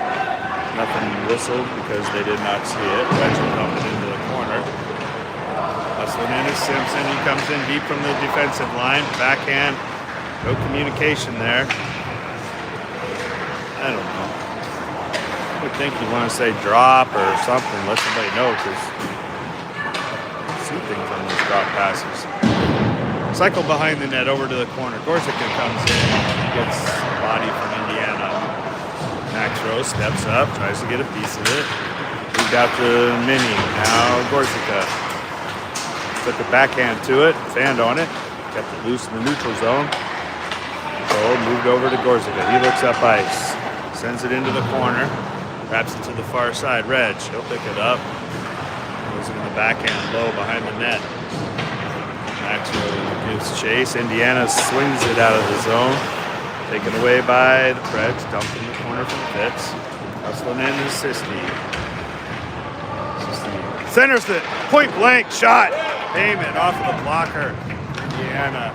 Nothing whistled because they did not see it. Retchell dumping into the corner. Hustling in is Simpson. He comes in deep from the defensive line. Backhand. No communication there. I don't know. I would think you want to say drop or something. Let somebody know, because I see things on those drop passes. Cycle behind the net over to the corner. Gorsica comes in. He gets a body from Indiana. Max Rose steps up, tries to get a piece of it. Moved out to Mini. Now Gorsica took a backhand to it, fanned on it, kept it loose in the neutral zone. So moved over to Gorsica. He looks up ice, sends it into the corner, wraps it to the far side. Reg, he'll pick it up. Goes in the backhand low behind the net. Max Rose gives chase. Indiana swings it out of the zone. Taken away by the Preds. Dumped in the corner from Fitz. Hustling in to Sisti. Centers the point blank shot. Heyman off the blocker. Indiana.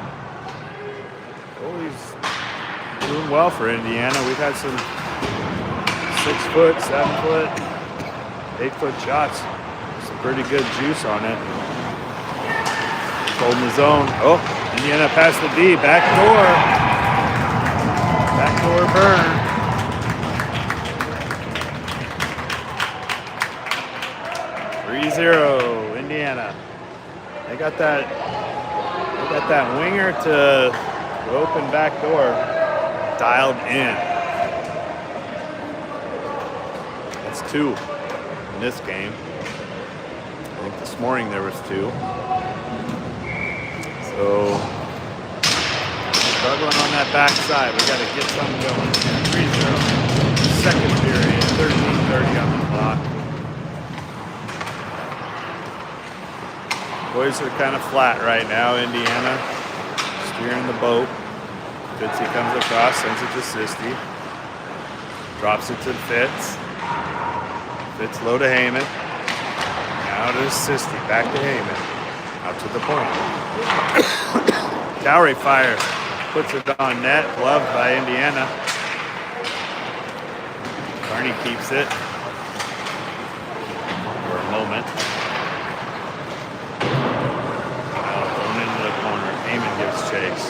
Goalie's doing well for Indiana. We've had some 6 foot, 7 foot, 8 foot shots. Some pretty good juice on it. Holding his own. Oh, Indiana past the D. Backdoor. Backdoor burn. Indiana. They got that winger to the open back door dialed in. That's 2 in this game. I think this morning there was 2. So struggling on that backside. We got to get something going. 3-0. Second period. 13:30 on the clock. Boys are kind of flat right now. Indiana steering the boat. Fitzy comes across, sends it to Sisti. Drops it to Fitz. Fitz low to Heyman. Now to Sisti, back to Heyman. Out to the point. Towery fires. Puts it on net. Gloved by Indiana. Carney keeps it for a moment. Heyman gives chase.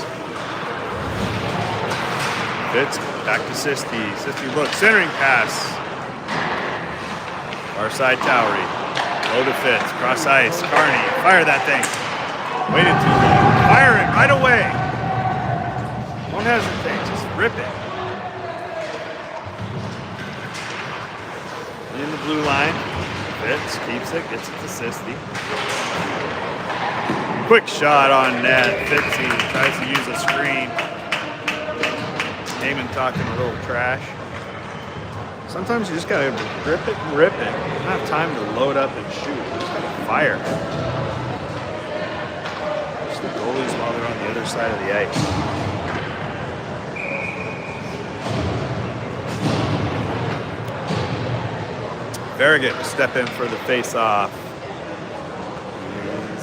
Fitz back to Sisti. Sisti looks, centering pass. Far side Towery. Low to Fitz. Cross ice. Carney. Fire that thing. Waited too long. Fire it right away. Don't hesitate. Just rip it. In the blue line. Fitz keeps it. Gets it to Sisti. Quick shot on net. Fitzy tries to use a screen. Heyman talking a little trash. Sometimes you just gotta grip it and rip it. You don't have time to load up and shoot. You just gotta fire. Just the goalies while they're on the other side of the ice. Farragut will step in for the face-off.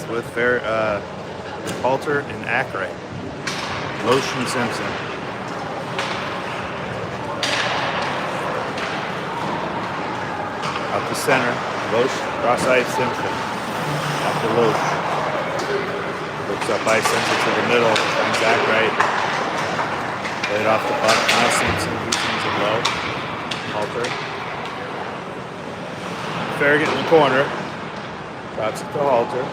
With Halter and Ackray. Lotion Simpson. Out the center. Lotion, cross ice Simpson. Out to Loche. Looks up ice, sends it to the middle. Comes Ackray. Played off the puck. Now Simpson. He sends it low. Halter. Farragut in the corner. Drops it to Halter.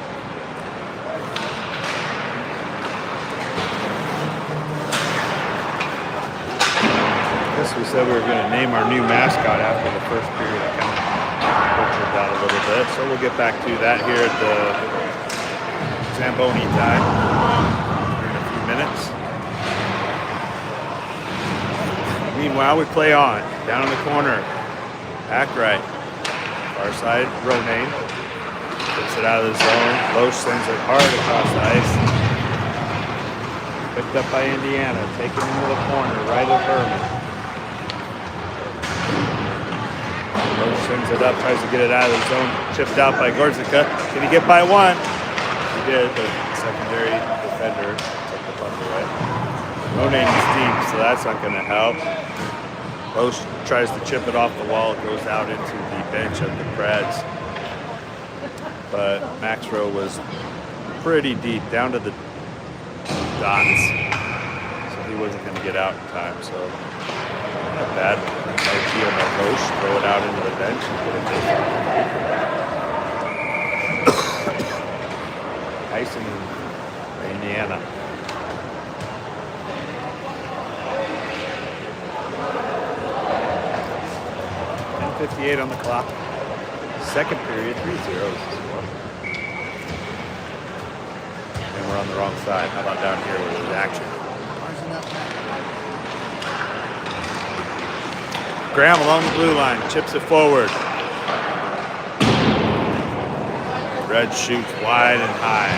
We said we were going to name our new mascot after the first period. I kind of butchered that a little bit. So we'll get back to that here at the Zamboni time here in a few minutes. Meanwhile, we play on. Down in the corner. Back right. Far side, Ronayne. Gets it out of the zone. Loche sends it hard across the ice. Picked up by Indiana. Taken into the corner. Right of Herman. Sends it up, tries to get it out of the zone. Chipped out by Gorzyka. Can he get by one? He did, but secondary defender took the puck away. Ronayne is deep, so that's not going to help. Loche tries to chip it off the wall. It goes out into the bench of the Preds. But Maxrow was pretty deep, down to the dots. So he wasn't going to get out in time, so not bad. Marcia and Loche throw it out into the bench and put it in. Tyson, Indiana. .58 on the clock. Second period, 3-0 is the score. And we're on the wrong side. How about down here where there's action? Graham along the blue line, chips it forward. Red shoots wide and high.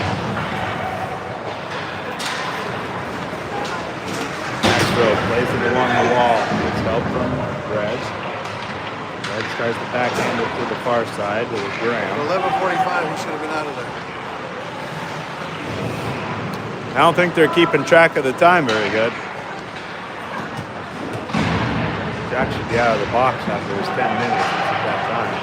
Maxwell plays it along the wall. Gets help from Reds. Reds tries to backhand it to the far side to Graham. 11:45, he should have been out of there. I don't think they're keeping track of the time very good. Jack should be out of the box after his 10 minutes. It's at that time.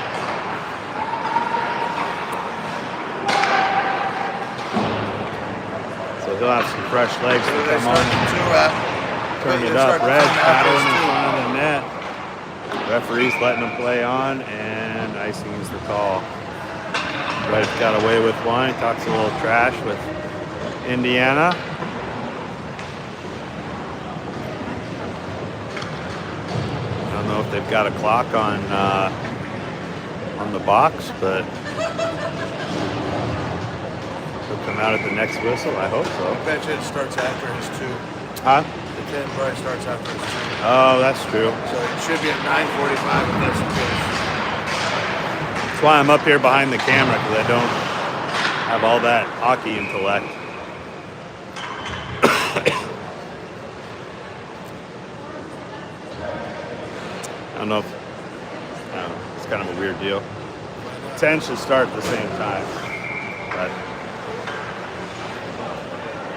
So he'll have some fresh legs to come on and turn it up. Red battling in front of the net. Referee's letting him play on, and icing is the call. Red's got away with one. He talks a little trash with Indiana. I don't know if they've got a clock on the box, but he'll come out at the next whistle. I hope so. I bet you it starts after his 2. Huh? The 10 probably starts after his 2. Oh, that's true. So it should be at 9:45 if that's the case. That's why I'm up here behind the camera, because I don't have all that hockey intellect. I don't know if, it's kind of a weird deal. 10 should start at the same time. But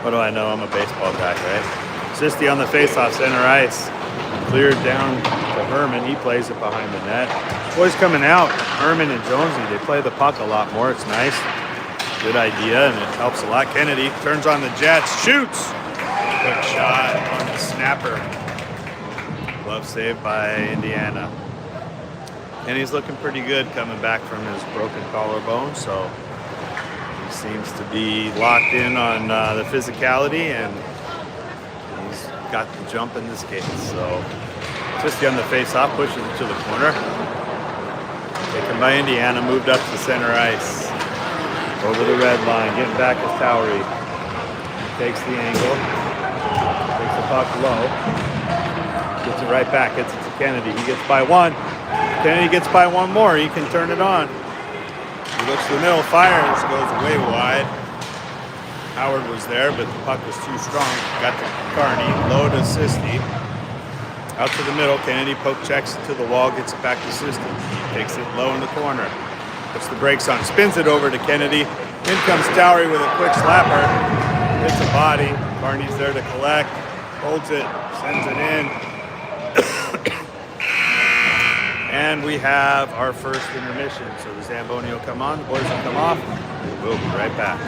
what do I know? I'm a baseball guy, right? Sisty on the faceoff, center ice. Cleared down to Herman. He plays it behind the net. Boys coming out, Herman and Jonesy, they play the puck a lot more. It's nice. Good idea, and it helps a lot. Kennedy turns on the Jets, shoots. Quick shot on the snapper. Glove saved by Indiana. And he's looking pretty good coming back from his broken collarbone, so he seems to be locked in on the physicality, and he's got the jump in this case. So just on the face-off, pushes it to the corner. Taken by Indiana, moved up to center ice. Over the red line, getting back is Towery. Takes the angle, takes the puck low, gets it right back, gets it to Kennedy. He gets by one. Kennedy gets by one more, he can turn it on. He looks to the middle, fires, goes way wide. Howard was there, but the puck was too strong. Got to Carney, low to Sisty. Out to the middle, Kennedy poke checks it to the wall, gets it back to Sisty. He takes it low in the corner. Puts the brakes on, spins it over to Kennedy. In comes Towery with a quick slapper. Hits a body. Carney's there to collect. Holds it, sends it in. And we have our first intermission. So the Zamboni will come on, the boys will come off. We'll be right back.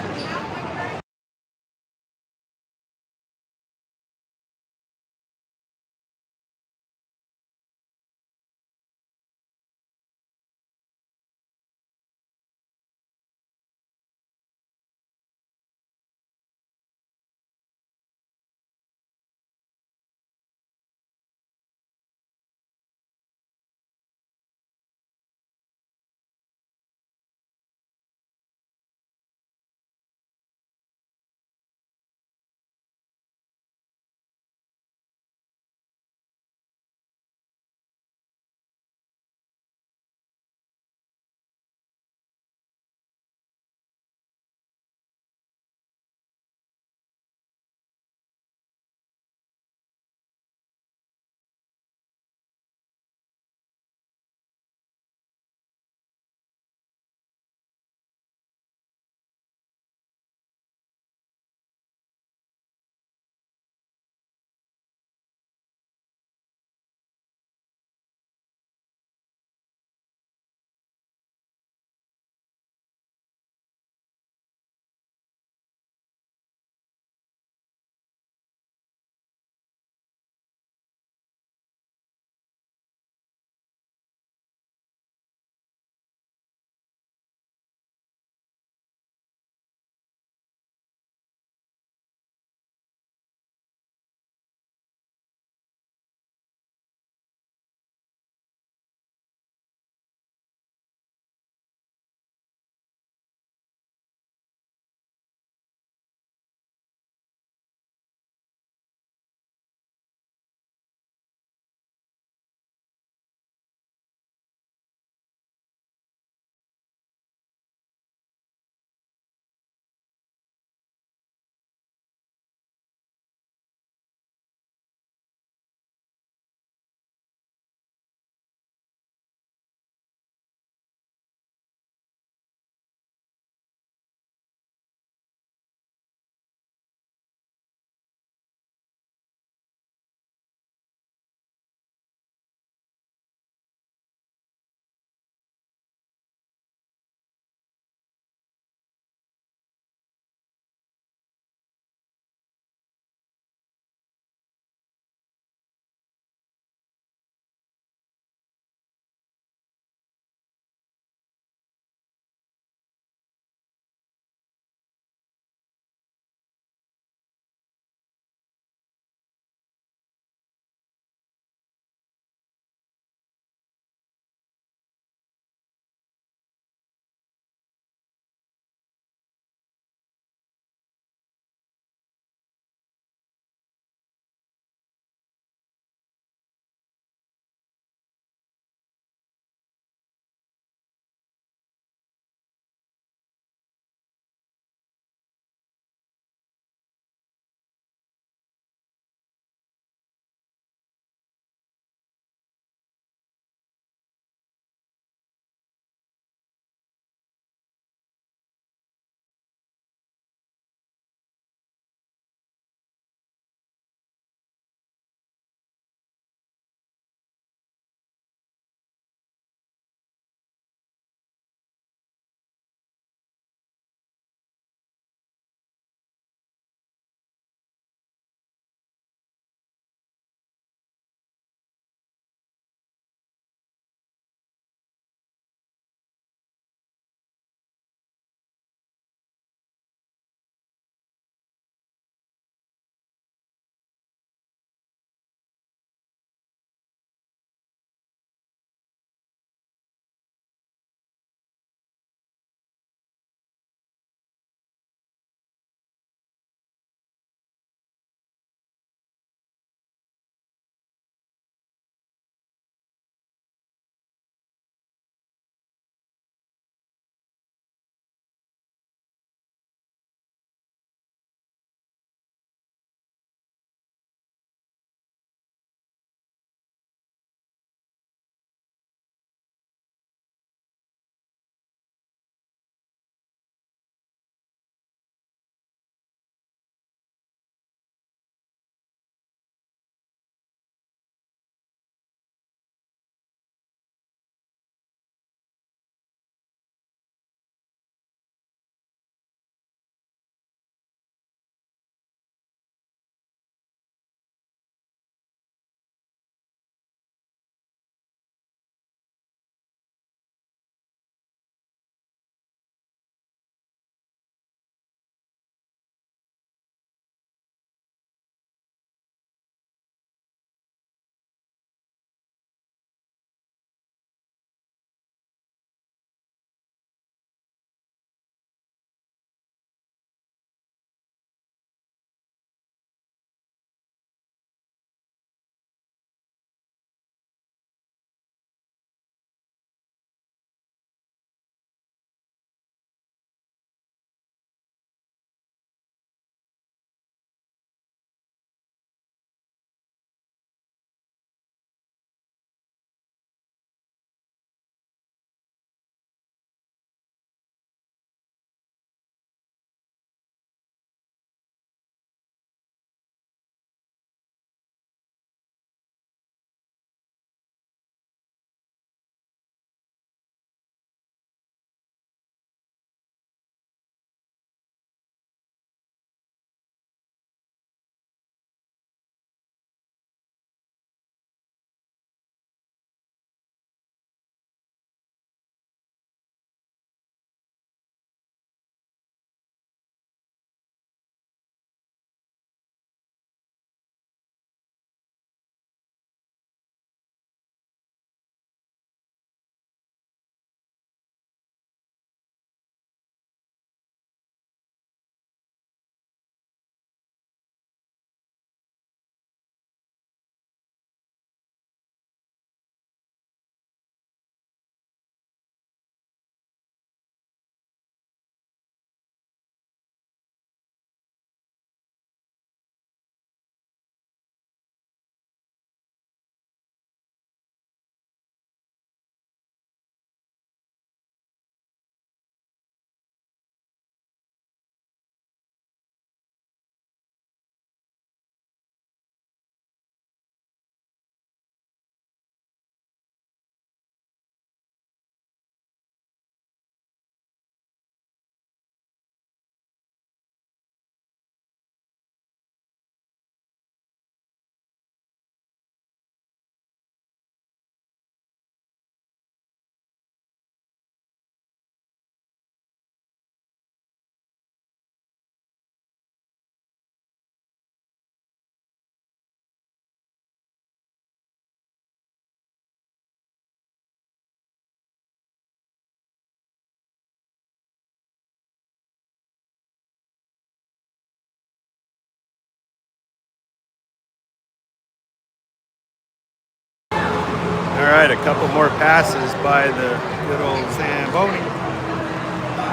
right, a couple more passes by the good old Zamboni.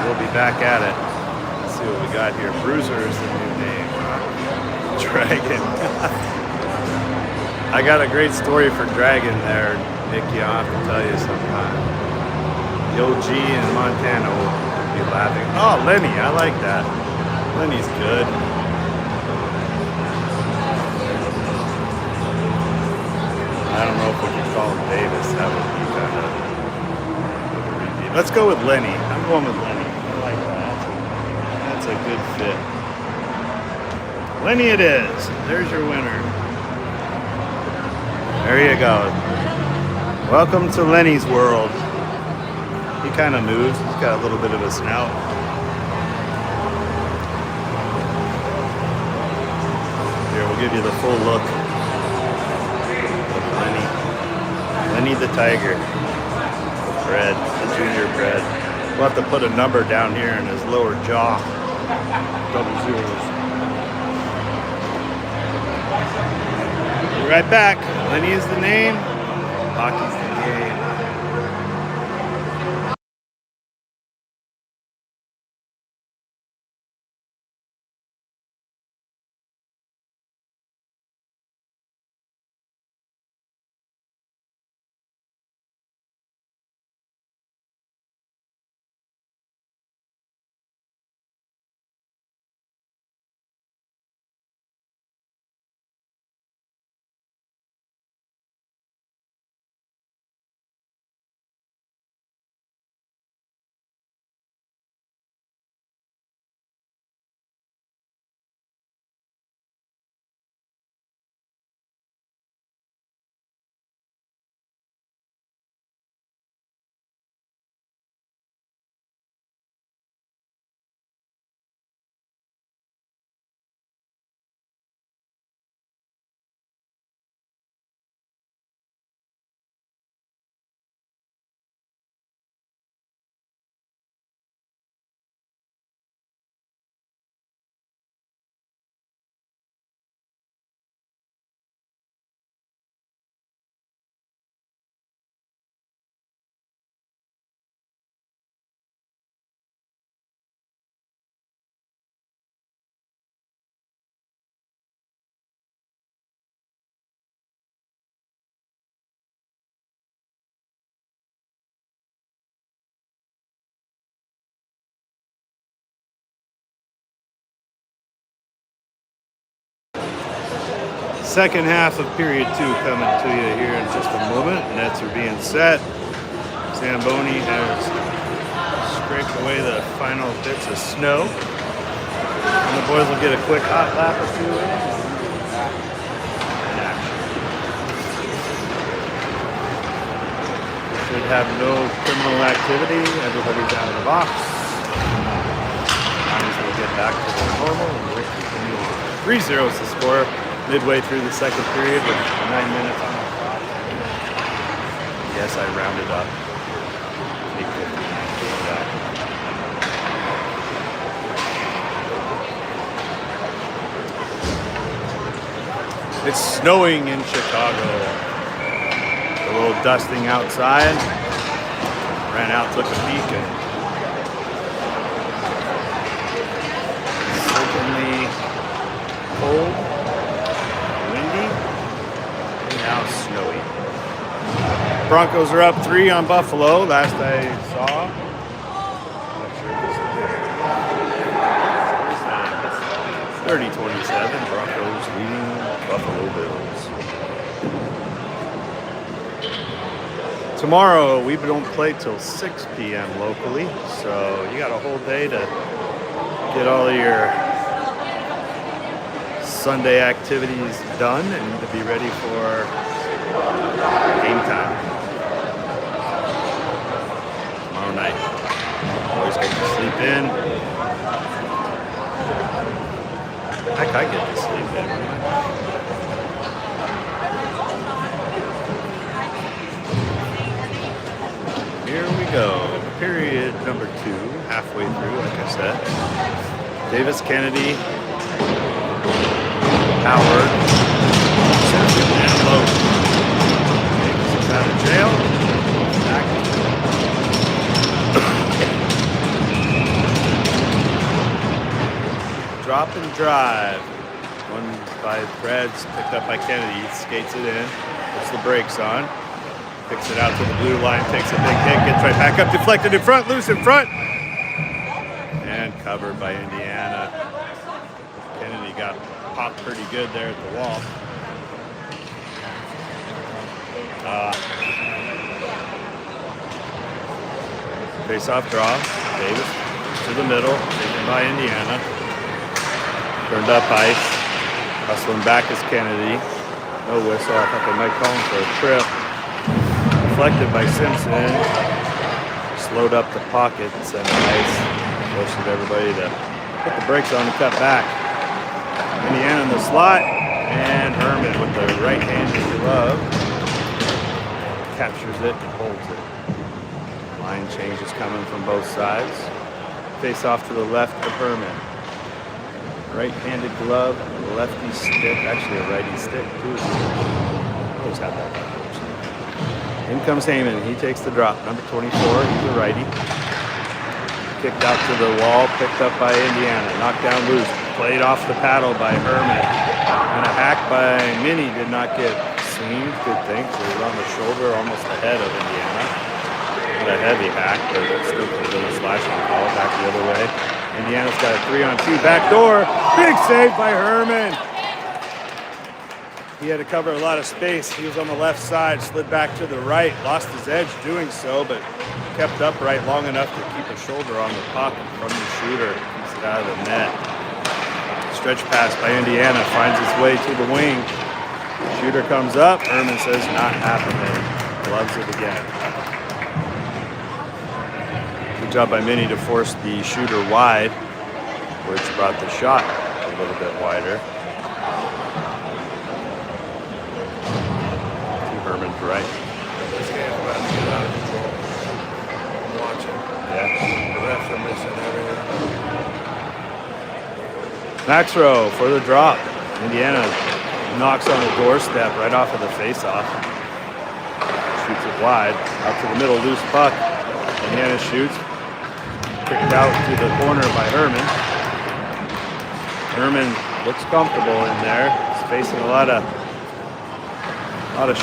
We'll be back at it. Let's see what we got here. Bruiser is the new name. Dragon. I got a great story for Dragon there, Nicky. I'll have to tell you sometime. The OG in Montana will be laughing. Oh, Lenny, I like that. Lenny's good. I don't know if we can call him Davis. That would be kind of a repeat. Let's go with Lenny. I'm going with Lenny. I like that. That's a good fit. Lenny it is. There's your winner. There you go. Welcome to Lenny's world. He kind of moves. He's got a little bit of a snout. Here, we'll give you the full look. Lenny the Tiger, Pred, the junior Pred. We'll have to put a number down here in his lower jaw. Double zeros. Be right back. Lenny is the name. Hockey's the game. Second half of period 2 coming to you here in just a moment. Nets are being set. Zamboni has scraped away the final bits of snow. And the boys will get a quick hot lap or two in. Should have no criminal activity. Everybody's out of the box. Might as well get back to their normal and we'll continue on. 3-0 is the score. Midway through the second period with 9 minutes on the clock. Yes, I rounded up. 8:50. It's snowing in Chicago. A little dusting outside. Ran out, took a peek, and certainly cold. Now snowy. Broncos are up 3 on Buffalo. Last I saw. Not sure if it's 30-27. Broncos leading Buffalo Bills. Tomorrow we don't play till 6 p.m. locally, so you got a whole day to get all of your Sunday activities done and to be ready for game time tomorrow night. Boys get to sleep in. Heck, I get to sleep in. Here we go. Period number 2, halfway through, like I said. Davis, Kennedy, Howard, Simpson, and Lowe. Davis is out of jail. drive. One by Preds, picked up by Kennedy. He skates it in, puts the brakes on, picks it out to the blue line, takes a big hit, gets right back up, deflected in front, loose in front, and covered by Indiana. Kennedy got popped pretty good there at the wall. Face-off draw. Davis to the middle, taken by Indiana. Turned up ice. Hustling back is Kennedy. No whistle. I thought they might call him for a trip. Deflected by Simpson. Slowed up the pocket and sent ice. Forced everybody to put the brakes on and cut back. Indiana in the slot. And Herman with the right-handed glove captures it and holds it. Line changes coming from both sides. Face off to the left of Herman. Right-handed glove, lefty stick, actually a righty stick too. Always had that backwards. In comes Heyman, he takes the drop. Number 24, he's a righty. Kicked out to the wall, picked up by Indiana. Knocked down loose, played off the paddle by Herman. And a hack by Minnie did not get seen. Good thing, so it was on the shoulder, almost the head of Indiana. Not a heavy hack, but it still could have been a slashing call back the other way. Indiana's got a 3-on-2 back door. Big save by Herman. He had to cover a lot of space. He was on the left side, slid back to the right, lost his edge doing so, but kept upright long enough to keep a shoulder on the puck from the shooter. Keeps it out of the net. Stretch pass by Indiana finds its way to the wing. Shooter comes up. Herman says not happening. Gloves it again. Good job by Minnie to force the shooter wide, which brought the shot a little bit wider. To Herman's right. This game's about to get out of control. I'm watching. Yeah. The refs are missing everything. Maxrow for the drop. Indiana knocks on the doorstep right off of the face-off. Shoots it wide. Out to the middle, loose puck. Indiana shoots. Kicked out to the corner by Herman. Herman looks comfortable in there. He's facing a lot of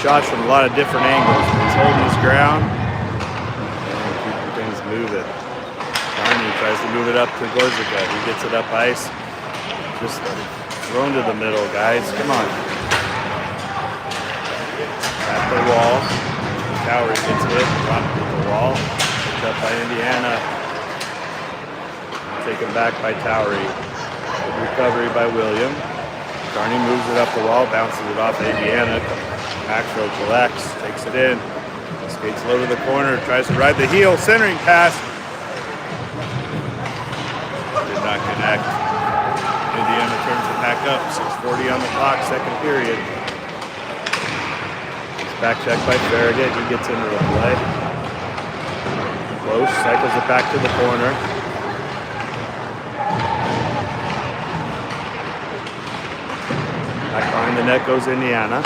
shots from a lot of different angles. He's holding his ground and keeping things moving. Carney tries to move it up to Gorzica. He gets it up ice. Just thrown to the middle, guys. Come on. At the wall. Towery gets hit. Dropped to the wall. Picked up by Indiana. Taken back by Towery. Good recovery by William. Carney moves it up the wall, bounces it off Indiana. Maxwell collects, takes it in. Skates low to the corner, tries to ride the heel. Centering pass. Did not connect. Indiana turns it back up. 6:40 on the clock, second period. It's back check by Farragut. He gets into the play. Close, cycles it back to the corner. Back behind the net goes Indiana.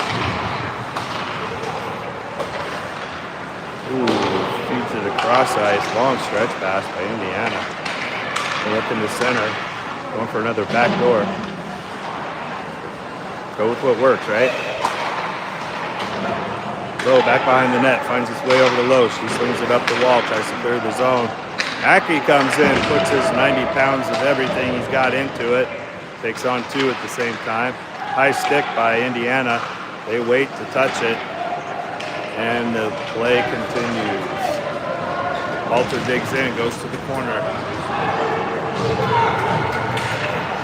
Ooh, feeds it across ice. Long stretch pass by Indiana. They look in the center. Going for another back door. Go with what works, right? Low back behind the net. Finds its way over to Lowe. She swings it up the wall. Tries to clear the zone. Aki comes in. Puts his 90 pounds of everything he's got into it. Takes on two at the same time. High stick by Indiana. They wait to touch it. And the play continues. Walter digs in, goes to the corner.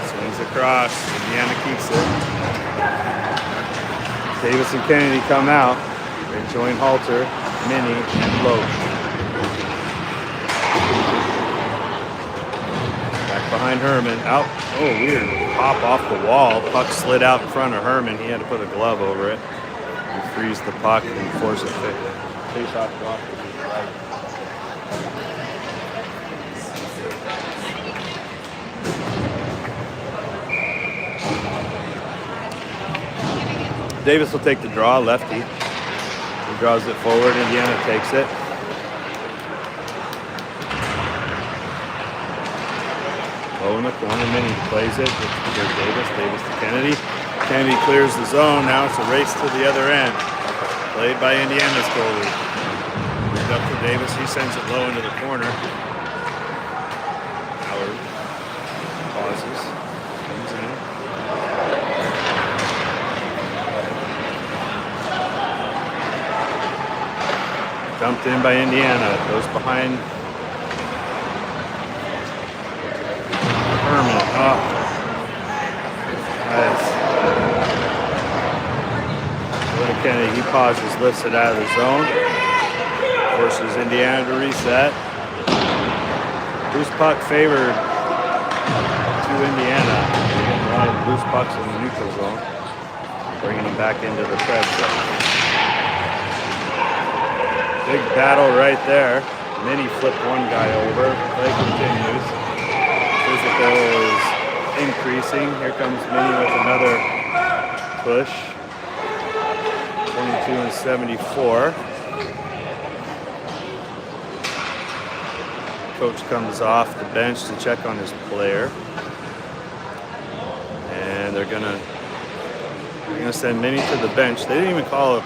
Swings across. Indiana keeps it. Davis and Kennedy come out. They join Halter, Minnie, and Loach. Back behind Herman. Out. Oh, weird. Pop off the wall. Puck slid out in front of Herman. He had to put a glove over it. And freeze the puck and force it face off block to his right. Davis will take the draw, lefty. He draws it forward. Indiana takes it. Low in the corner, Mini plays it. It's Davis. Davis to Kennedy. Kennedy clears the zone. Now it's a race to the other end. Played by Indiana's goalie. Moved up to Davis. He sends it low into the corner. Howard pauses. Comes in. Dumped in by Indiana. Goes behind Herman. Oh. Nice. Kennedy, he pauses, lifts it out of the zone. Forces Indiana to reset. Loose puck favored to Indiana. A lot of loose pucks in the neutral zone. Bringing them back into the Preds zone. Big battle right there. Mini flipped one guy over. Play continues. Physical is increasing. Here comes Mini with another push. 22 and 74. Coach comes off the bench to check on his player. And they're gonna send Mini to the bench. They didn't even call a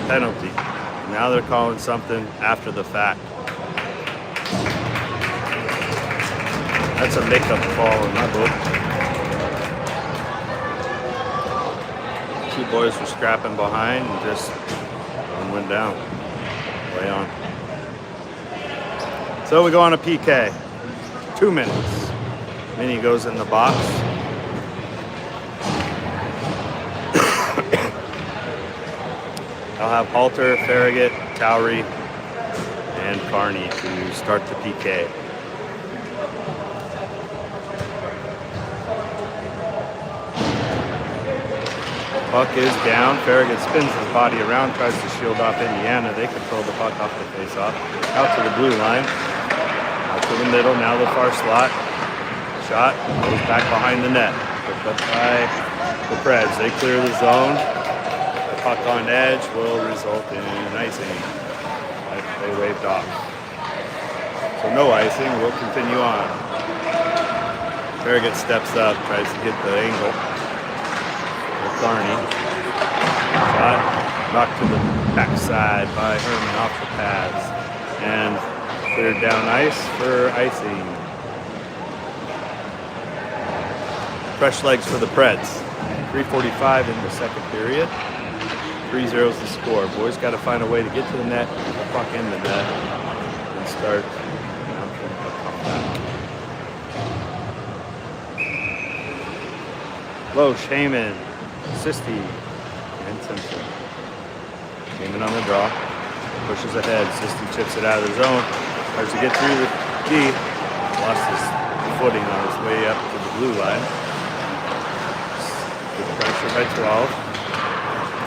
penalty. Now they're calling something after the fact. That's a makeup call in my book. Two boys were scrapping behind and just one went down. Play on. So we go on a PK. 2 minutes. Mini goes in the box. I'll have Halter, Farragut, Towery, and Carney to start the PK. Puck is down. Farragut spins his body around, tries to shield off Indiana. They control the puck off the face-off. Out to the blue line. Out to the middle. Now the far slot. Shot goes back behind the net. Picked up by the Preds. They clear the zone. The puck on edge will result in icing. They waved off. So no icing. We'll continue on. Farragut steps up, tries to get the angle. Carney. Shot knocked to the backside by Herman off the pads. And cleared down ice for icing. Fresh legs for the Preds. 3:45 in the second period. 3-0 is the score. Boys got to find a way to get to the net, get the puck in the net, and start mounting a comeback. Loesch, Heyman, Sisti, and Simpson. Heyman on the draw. Pushes ahead. Sisti chips it out of the zone. Tries to get through the D. Lost his footing on his way up to the blue line. Good pressure by 12.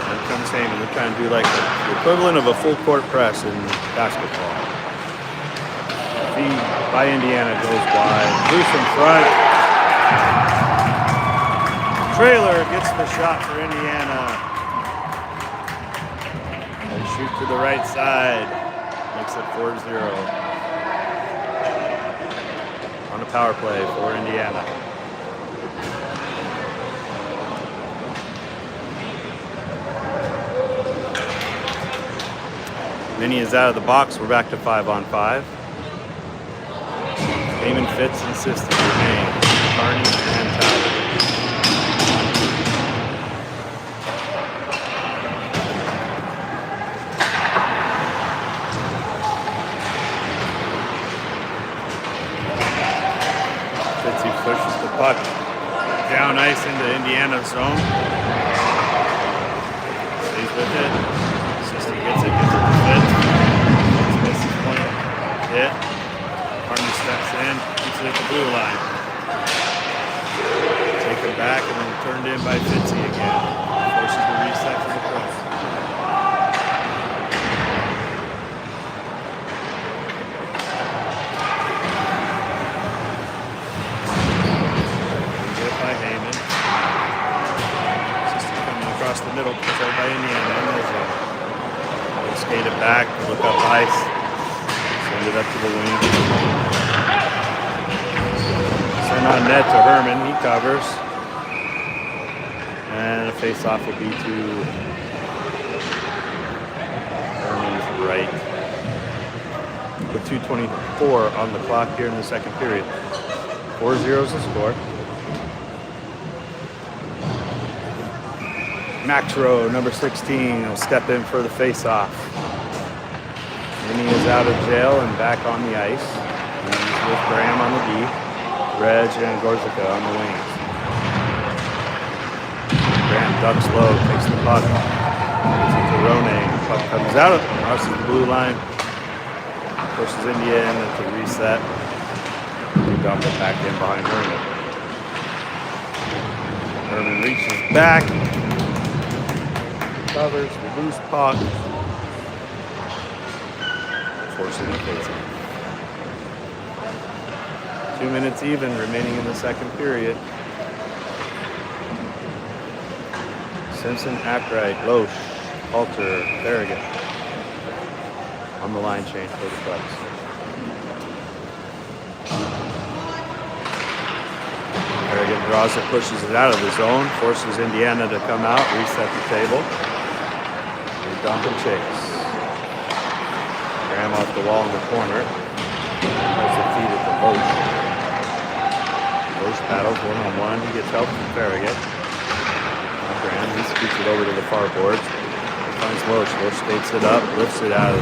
Then comes Heyman. They're trying to do like the equivalent of a full court press in basketball. Feed by Indiana goes wide. Loose in front. Trailer gets the shot for Indiana. They shoot to the right side. Makes it 4-0. On a power play for Indiana. Mini is out of the box. We're back to 5-on-5. Heyman, Fitz, and Sisti remain. Carney and Tyler. Pushes the puck down ice into Indiana's zone. Stays with it. Sisti gets it to Fitz. Misses point. Hit. Carney steps in. Keeps it at the blue line. Taken back and then turned in by Fitzy again. Forces the reset for the Preds. Across the middle, controlled by Indiana. They skate it back, look up ice, send it up to the wing. Turn on net to Herman. He covers. And a face-off will be to Herman's right. With 2:24 on the clock here in the second period. 4-0 is the score. Maxrow, number 16, will step in for the face-off. Minnie is out of jail and back on the ice. He's with Graham on the D. Reg and Gorzica on the wings. Graham ducks low, takes the puck. Gives it to Rone. Puck comes out, crosses the blue line. Pushes Indiana to reset. We dump it back in behind Herman. Herman reaches back. Covers the loose puck. Forcing the face-off. 2 minutes even remaining in the second period. Simpson, Ackright, Loesch, Halter, Farragut on the line change for the Cubs. Farragut draws it, pushes it out of the zone, forces Indiana to come out, reset the table. They dump and chase. Graham off the wall in the corner. Has it feed it to Loesch. Loesch battles one-on-one. He gets help from Farragut. Graham, he scoots it over to the far boards. Finds Loesch. Loesch skates it up, lifts it out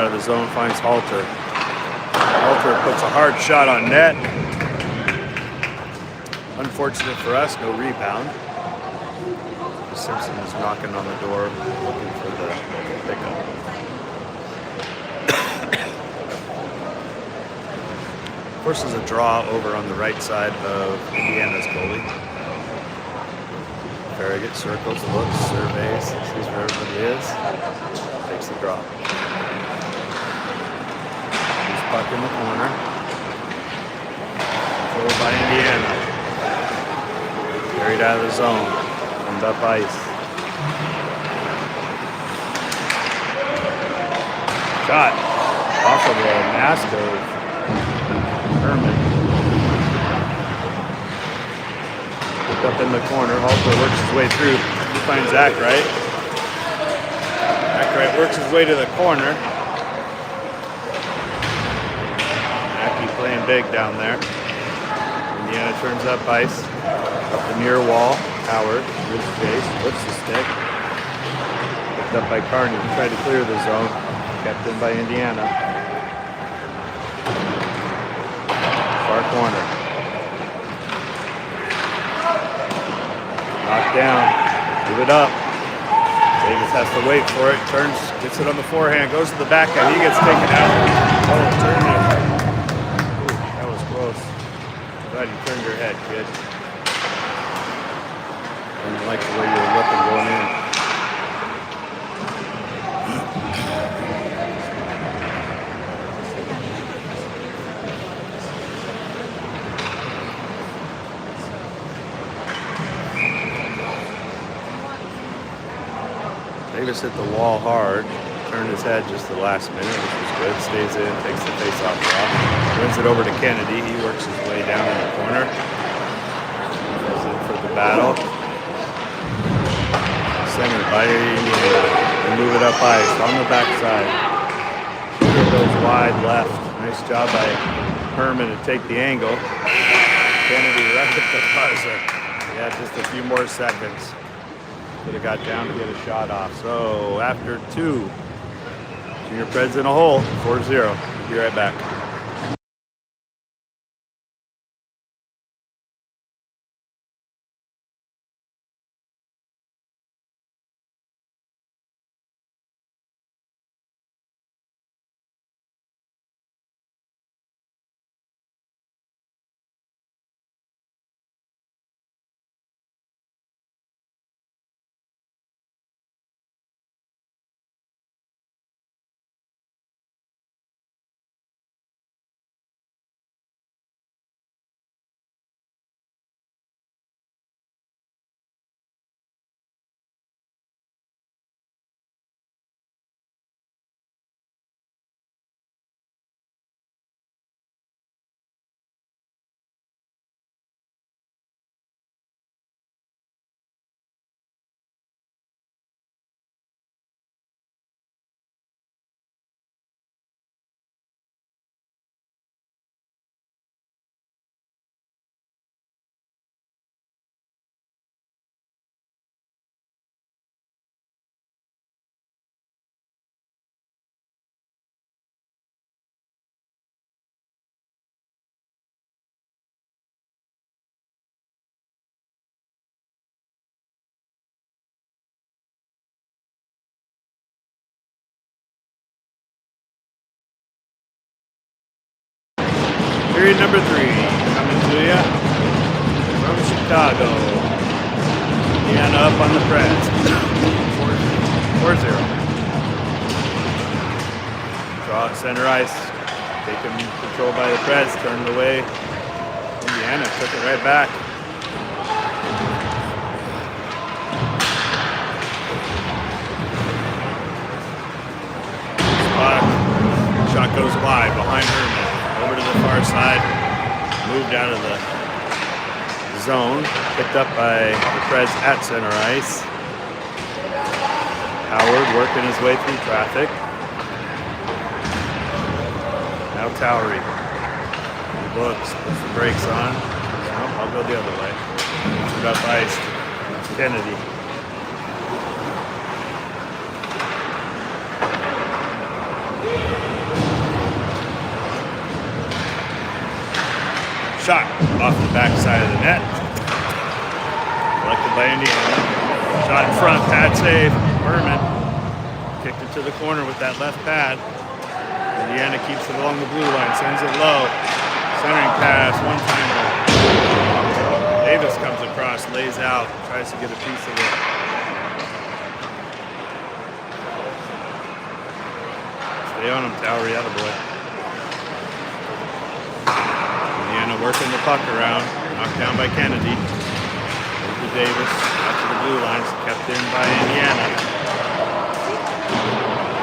of the zone, finds Halter. Halter puts a hard shot on net. Unfortunate for us, no rebound. Simpson is knocking on the door, looking for the pickup. Forces a draw over on the right side of Indiana's goalie. Farragut circles, looks, surveys, sees where everybody is, takes the draw. Loose puck in the corner. Controlled by Indiana. Carried out of the zone. Comes up ice. Shot off of the mask of Herman. Picked up in the corner. Halter works his way through. He finds Ackright. Ackright works his way to the corner. Ackey playing big down there. Indiana turns up ice. Up the near wall. Howard with chase. Lifts the stick. Picked up by Carney. Tried to clear the zone. Kept in by Indiana. Far corner. Knocked down. Move it up. Davis has to wait for it. Turns, gets it on the forehand. Goes to the backhand. He gets taken out. Oh, turn it. Ooh, that was close. Glad you turned your head, kid. I didn't like the way you were looking going in. Davis hit the wall hard, turned his head just the last minute, which was good. Stays in, takes the face-off draw, wins it over to Kennedy. He works his way down in the corner. Goes in for the battle. Centered by Indiana. They move it up ice on the backside. Shooter goes wide left. Nice job by Herman to take the angle. Kennedy right at the buzzer. Yeah, just a few more seconds. Could have got down to get a shot off. So after 2, Junior Preds in a hole, 4-0. Be right back. Period number 3 coming to you from Chicago. Indiana up on the Preds. 4-0. Draw at center ice. Taken control by the Preds. Turned away. Indiana took it right back. Shot goes wide behind Herman. Over to the far side. Moved out of the zone. Picked up by the Preds at center ice. Howard working his way through traffic. Now Towery. He looks, puts the brakes on. Nope, I'll go the other way. Put up ice. Kennedy. Shot off the backside of the net. Collected by Indiana. Shot in front, pad save. Berman kicked it to the corner with that left pad. Indiana keeps it along the blue line, sends it low. Centering pass, one-timer. Davis comes across, lays out, tries to get a piece of it. Stay on him, Towery, attaboy. Working the puck around, knocked down by Kennedy. Over to Davis, out to the blue lines, kept in by Indiana.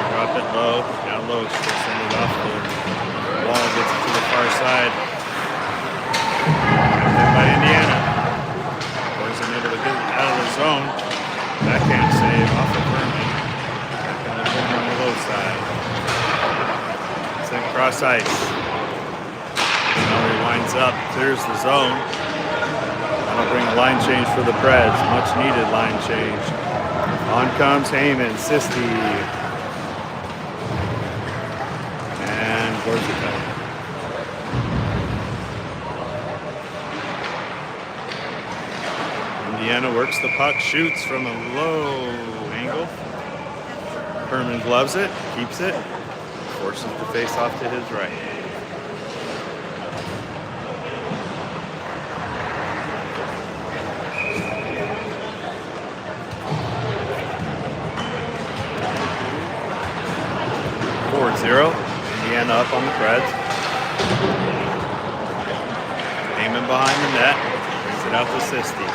Drop it low, down low, still send it off the wall, gets it to the far side. Kept in by Indiana. Forcing it able to get out of the zone. Backhand save off of Herman. Back on the corner on the low side. Sent cross ice. Winds up, clears the zone. That'll bring a line change for the Preds. Much needed line change. On comes Heyman, Sisti, and Gorzica. Indiana works the puck, shoots from a low angle. Herman gloves it, keeps it, forces the face off to his right. Indiana up on the Preds. Heyman behind the net. Brings it out to Sisti.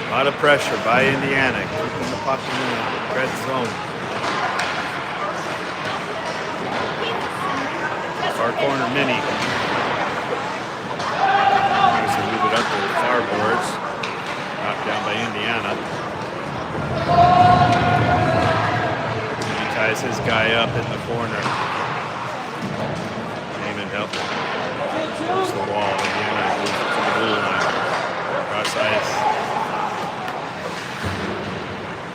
A lot of pressure by Indiana. Keeping the puck in the Preds zone. Far corner mini. Tries to move it up to the far boards. Knocked down by Indiana. Ties his guy up in the corner. Heyman helped him. Towards the wall. Indiana moves it to the blue line. Cross ice.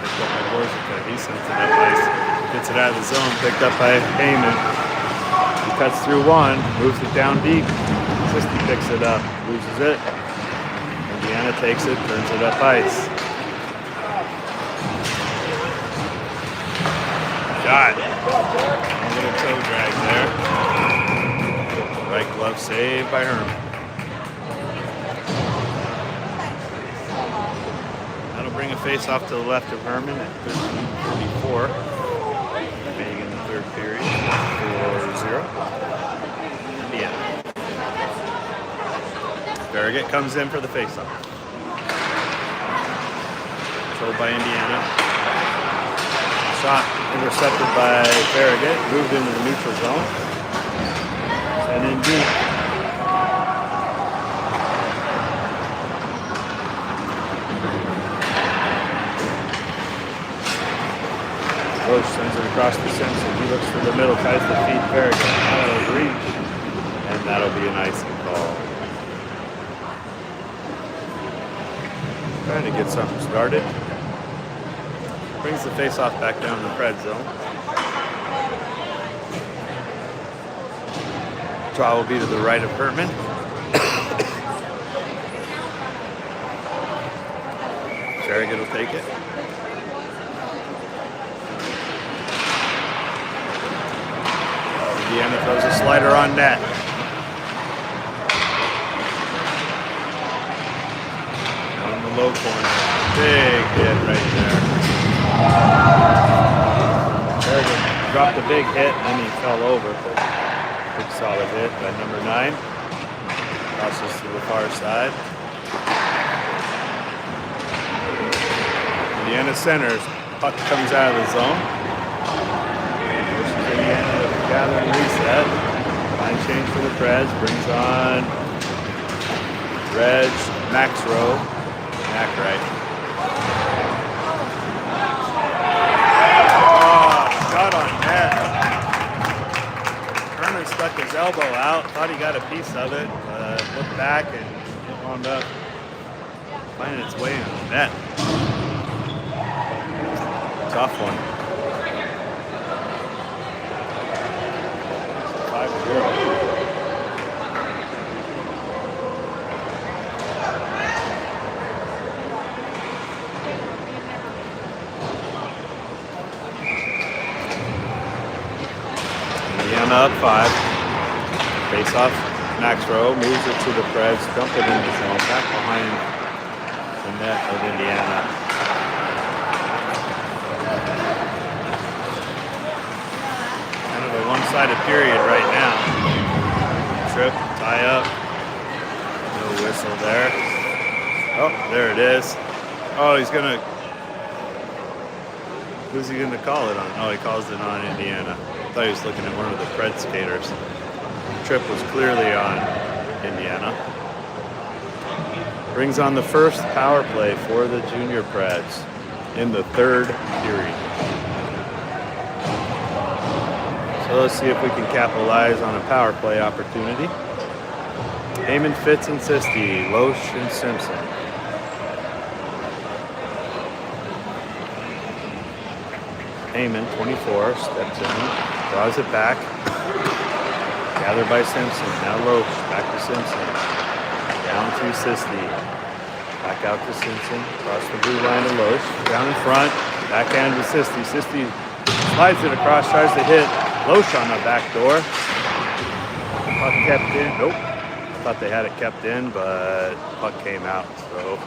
Picked up by Gorzica. He sends it up ice. Gets it out of the zone. Picked up by Heyman. He cuts through one. Moves it down deep. Sisti picks it up. Loses it. Indiana takes it. Turns it up ice. Shot. A little toe drag there. Right glove save by Herman. That'll bring a face off to the left of Herman at 13:44. Remaining in the third period. 4-0. Indiana. Farragut comes in for the face-off. Controlled by Indiana. Shot intercepted by Farragut, moved into the neutral zone, and in deep. Roach sends it across the center. He looks for the middle, ties the feet. Farragut out of reach, and that'll be an icing call. Trying to get something started. Brings the face-off back down in the Preds zone. Draw will be to the right of Herman. Farragut will take it. Indiana throws a slider on net. On the low corner. Big hit right there. Dropped a big hit and then he fell over. Big solid hit by number 9. Crosses to the far side. Indiana centers. Puck comes out of the zone. Indiana gathering reset. Line change for the Preds. Brings on Reg, Max Rowe, Mac right. Oh, shot on net. Herman stuck his elbow out. Thought he got a piece of it. Looked back and it wound up finding its way in the net. Tough one. 5-0. Indiana up 5. Face off. Max Rowe moves it to the Preds. Dump it in the zone. Back behind the net of Indiana. One-sided period right now. Trip, tie up. No whistle there. Oh, there it is. Oh, he's gonna. Who's he gonna call it on? Oh, he calls it on Indiana. I thought he was looking at one of the Pred skaters. Trip was clearly on Indiana. Brings on the first power play for the Junior Preds in the 3rd period. So let's see if we can capitalize on a power play opportunity. Heyman, Fitz, and Sisti, Loesch, and Simpson. Heyman, 24, steps in, draws it back. Gathered by Simpson. Now Loesch, back to Simpson. Down to Sisti. Back out to Simpson. Across the blue line to Loesch. Down in front. Backhand to Sisti. Sisti slides it across, tries to hit Loesch on the back door. Puck kept in. Nope. I thought they had it kept in, but puck came out. So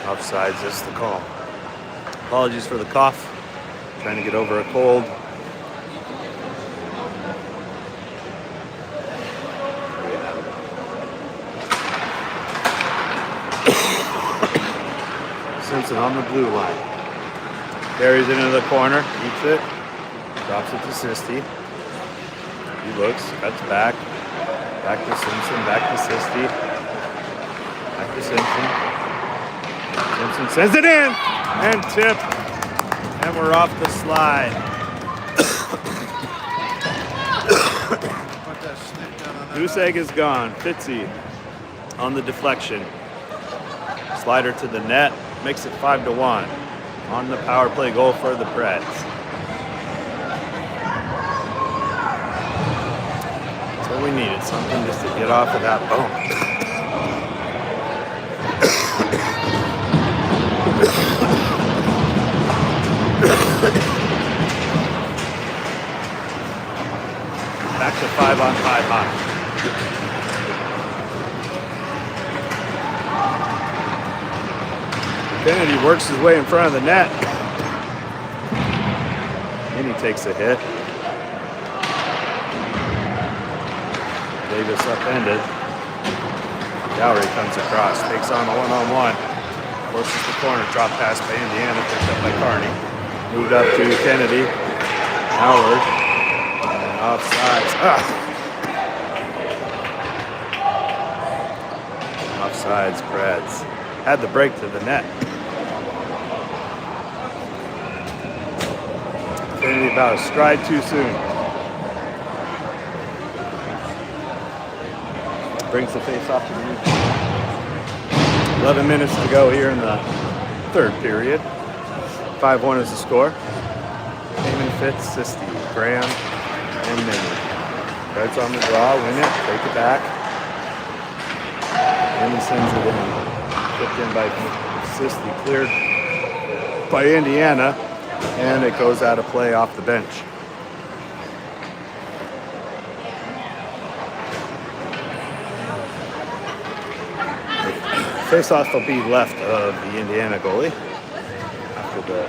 offsides is the call. Apologies for the cough. Trying to get over a cold. Simpson on the blue line. Carries it into the corner. Keeps it. Drops it to Sisti. He looks, cuts back. Back to Simpson, back to Sisti. Back to Simpson. Simpson sends it in! And tip. And we're off the slide. Goose egg is gone. Fitzy on the deflection. Slider to the net. Makes it 5-1. On the power play goal for the Preds. We needed something just to get off of that bump. Back to 5-on-5 hockey. Kennedy works his way in front of the net. And he takes a hit. Davis upended. Dowry comes across, takes on a one-on-one. Forces the corner, drop pass by Indiana, picked up by Carney. Moved up to Kennedy. Howard. And offsides. Offsides, Preds. Had the break to the net. Kennedy about a stride too soon. Brings the face off to the knee. 11 minutes to go here in the 3rd period. 5-1 is the score. Heyman, Fitz, Sisti, Graham, and Mini. Reds on the draw, win it, take it back. And he sends it in. Kicked in by Sisti, cleared by Indiana, and it goes out of play off the bench. Face-off will be left of the Indiana goalie after the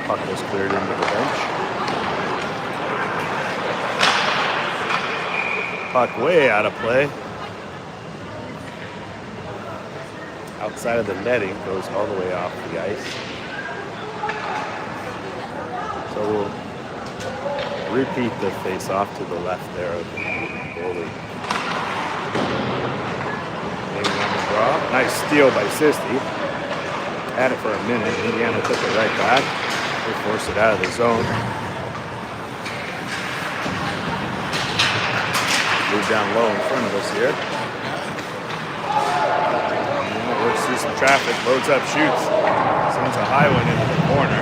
puck was cleared into the bench. Puck way out of play. Outside of the netting, goes all the way off the ice. So we'll repeat the face-off to the left there of the goalie. Maybe on the draw. Nice steal by Sisti. Had it for a minute. Indiana took it right back. They forced it out of the zone. Moved down low in front of us here. Works through some traffic, loads up, shoots. Sends a high one into the corner.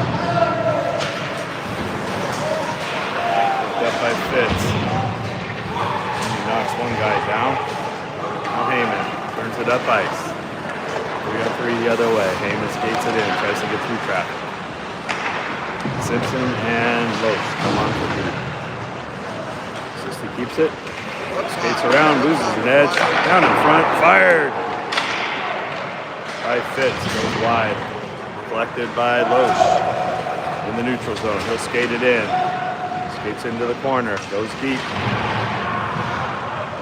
Picked up by Fitz. He knocks one guy down. Now Heyman turns it up ice. 3-on-3 the other way. Heyman skates it in, tries to get through traffic. Simpson and Loesch come on for the Sisti keeps it. Skates around, loses an edge. Down in front, fired. By Fitz, goes wide. Collected by Loesch in the neutral zone. He'll skate it in. Skates into the corner, goes deep.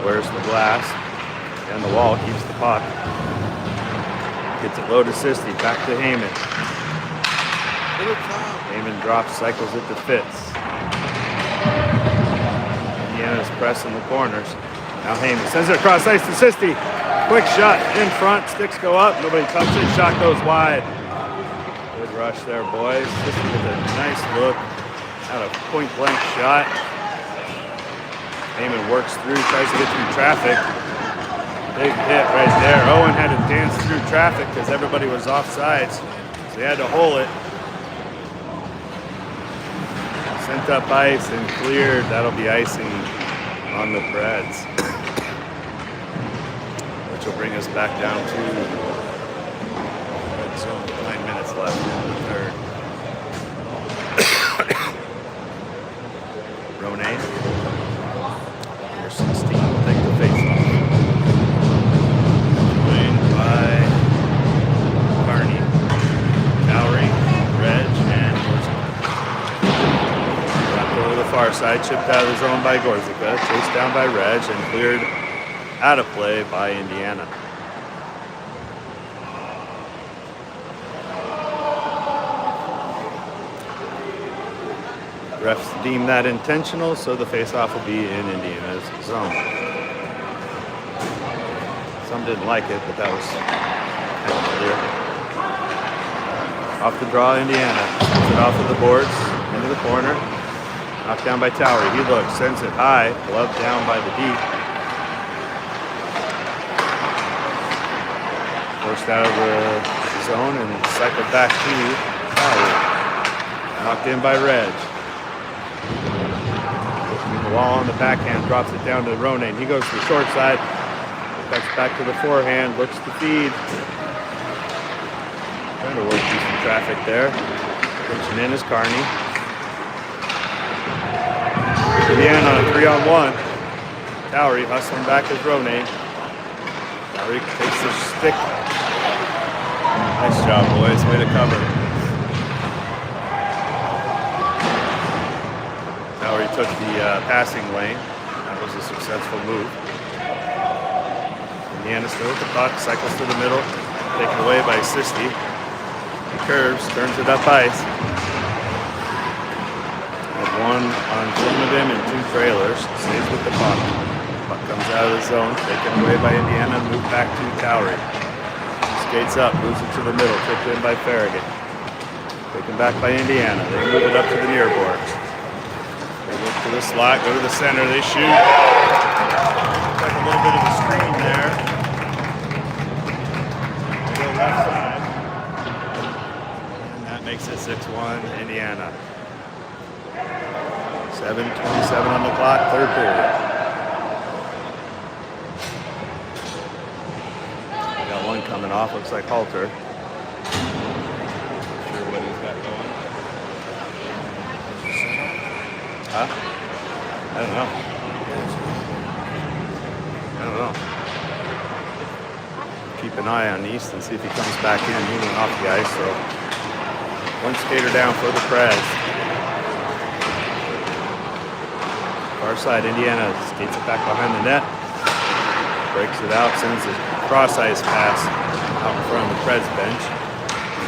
Wears the glass. And the wall keeps the puck. Gets it low to Sisti, back to Heyman. Heyman drops, cycles it to Fitz. Indiana's pressing the corners. Now Heyman sends it across ice to Sisti. Quick shot in front, sticks go up, nobody touches it, shot goes wide. Good rush there, boys. Sisti with a nice look at a point-blank shot. Heyman works through, tries to get through traffic. Big hit right there. Owen had to dance through traffic because everybody was offsides, so he had to hole it. Sent up ice and cleared. That'll be icing on the Preds. Which will bring us back down to red zone. 9 minutes left in the third. Ronay, number 16, will take the face-off. Joined by Carney, Lowry, Reg, and Gorzica. Wrapped over the far side, chipped out of the zone by Gorzica, chased down by Reg, and cleared out of play by Indiana. Refs deem that intentional, so the face-off will be in Indiana's zone. Some didn't like it, but that was kind of clear. Off the draw, Indiana. Sends it off of the boards, into the corner. Knocked down by Towery. He looks, sends it high, gloved down by the D. Forced out of the zone and cycled back to Towery. Knocked in by Reg. The wall on the backhand, drops it down to Ronay. He goes to the short side, cuts back to the forehand, looks to feed. Trying to work through some traffic there. Pitching in is Carney. Indiana on a 3-on-1. Towery hustling back is Ronay. Towery takes the stick. Nice job, boys. Way to cover. Towery took the passing lane. That was a successful move. Indiana still with the puck, cycles to the middle, taken away by Sisti. Curves, turns it up ice. Have one on film of him and 2 trailers. Stays with the puck. Puck comes out of the zone, taken away by Indiana, and moved back to Towery. Skates up, moves it to the middle, tipped in by Farragut. Taken back by Indiana. They move it up to the near boards. They look to the slot, go to the center, they shoot. Looks like a little bit of a screen there. They go left side. And that makes it 6-1 Indiana. 7:27 on the clock, third period. We got one coming off, looks like Halter. Not sure what he's got going. Huh? I don't know. Keep keep an eye on East and see if he comes back in. He went off the ice, so one skater down for the Preds. Far side, Indiana skates it back behind the net. Breaks it out, sends a cross ice pass out in front of the Preds bench.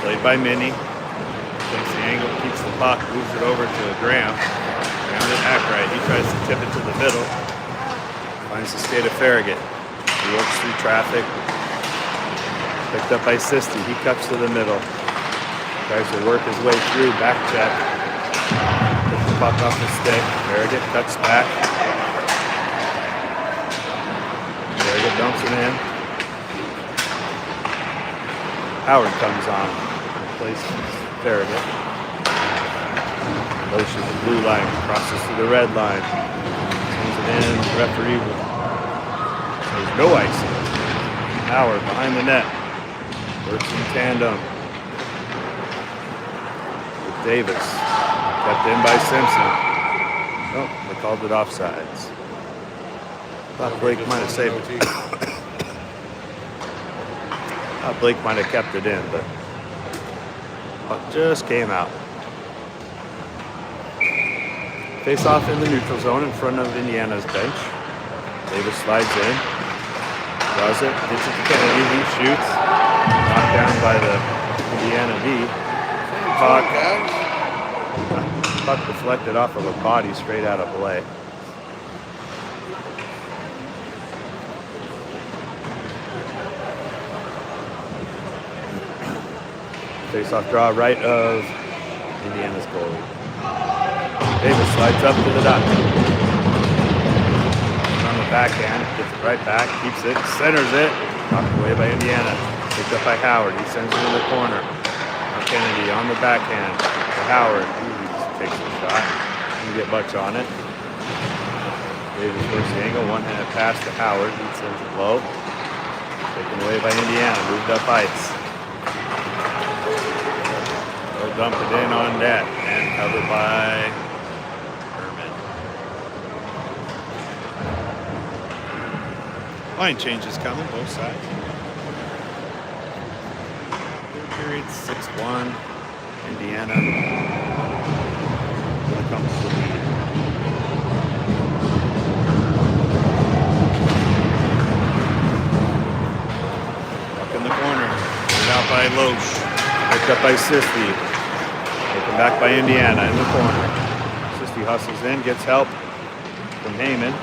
Played by Minnie. Takes the angle, keeps the puck, moves it over to Graham. Graham to Hackright. He tries to tip it to the middle. Finds the skate of Farragut. He works through traffic. Picked up by Sisti. He cuts to the middle. Tries to work his way through, back check. Puts the puck off the stick. Farragut cuts back. Farragut dumps it in. Howard comes on. Replaces Farragut. Loesch at the blue line. Crosses to the red line. Sends it in. Referee says no icing. Howard behind the net. Works in tandem with Davis. Kept in by Simpson. Oh, they called it offsides. Thought Blake might have saved it. Thought Blake might have kept it in, but puck just came out. Face off in the neutral zone in front of Indiana's bench. Davis slides in. Does it. Gets it to Kennedy. He shoots. Knocked down by the Indiana D. Puck deflected off of a body straight out of play. Face-off draw right of Indiana's goalie. Davis slides up to the dot. On the backhand, gets it right back, keeps it, centers it. Knocked away by Indiana. Picked up by Howard. He sends it in the corner. Kennedy on the backhand. Howard. He takes a shot. Didn't get much on it. Davis works the angle. One-handed pass to Howard. He sends it low. Taken away by Indiana. Moved up ice. They'll dump it in on net. And covered by Herman. Line changes coming, both sides. Period 6-1, Indiana with a comfortable lead. Up in the corner, put out by Loesch, picked up by Sisti, taken back by Indiana in the corner. Sisti hustles in, gets help from Heyman.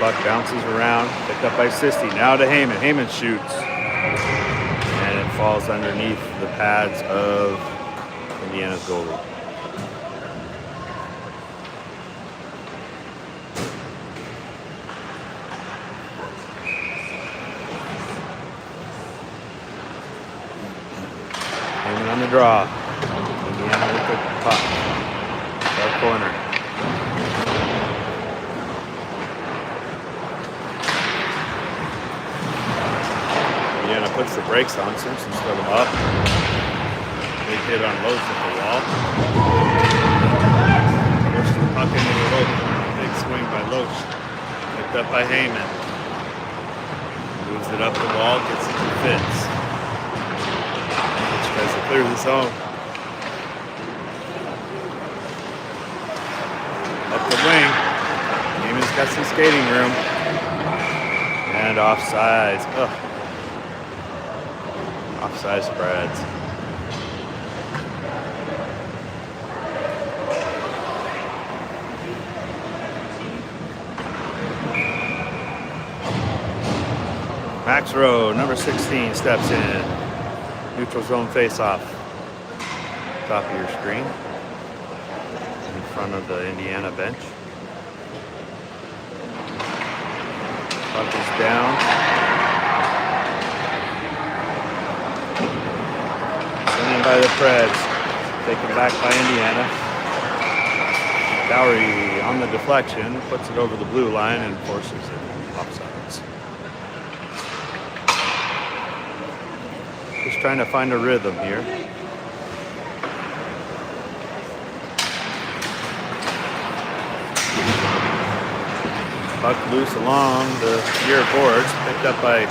Puck bounces around, picked up by Sisti. Now to Heyman. Heyman shoots. And it falls underneath the pads of Indiana's goalie. Heyman on the draw. Indiana with the puck. Far corner. Indiana puts the brakes on. Simpson's still up. Big hit on Loesch at the wall. Pushes the puck into the low corner. Big swing by Loesch. Picked up by Heyman. Moves it up the wall. Gets it to Fitz. Fitz tries to clear the zone. Up the wing. Heyman's got some skating room. And offsides. Ugh. Offside spreads. Max Rowe, number 16, steps in. Neutral zone face-off. Top of your screen. In front of the Indiana bench. Puck is down. By the Preds, taken back by Indiana. Dowry on the deflection, puts it over the blue line and forces it offsides. Just trying to find a rhythm here. Puck loose along the rear boards, picked up by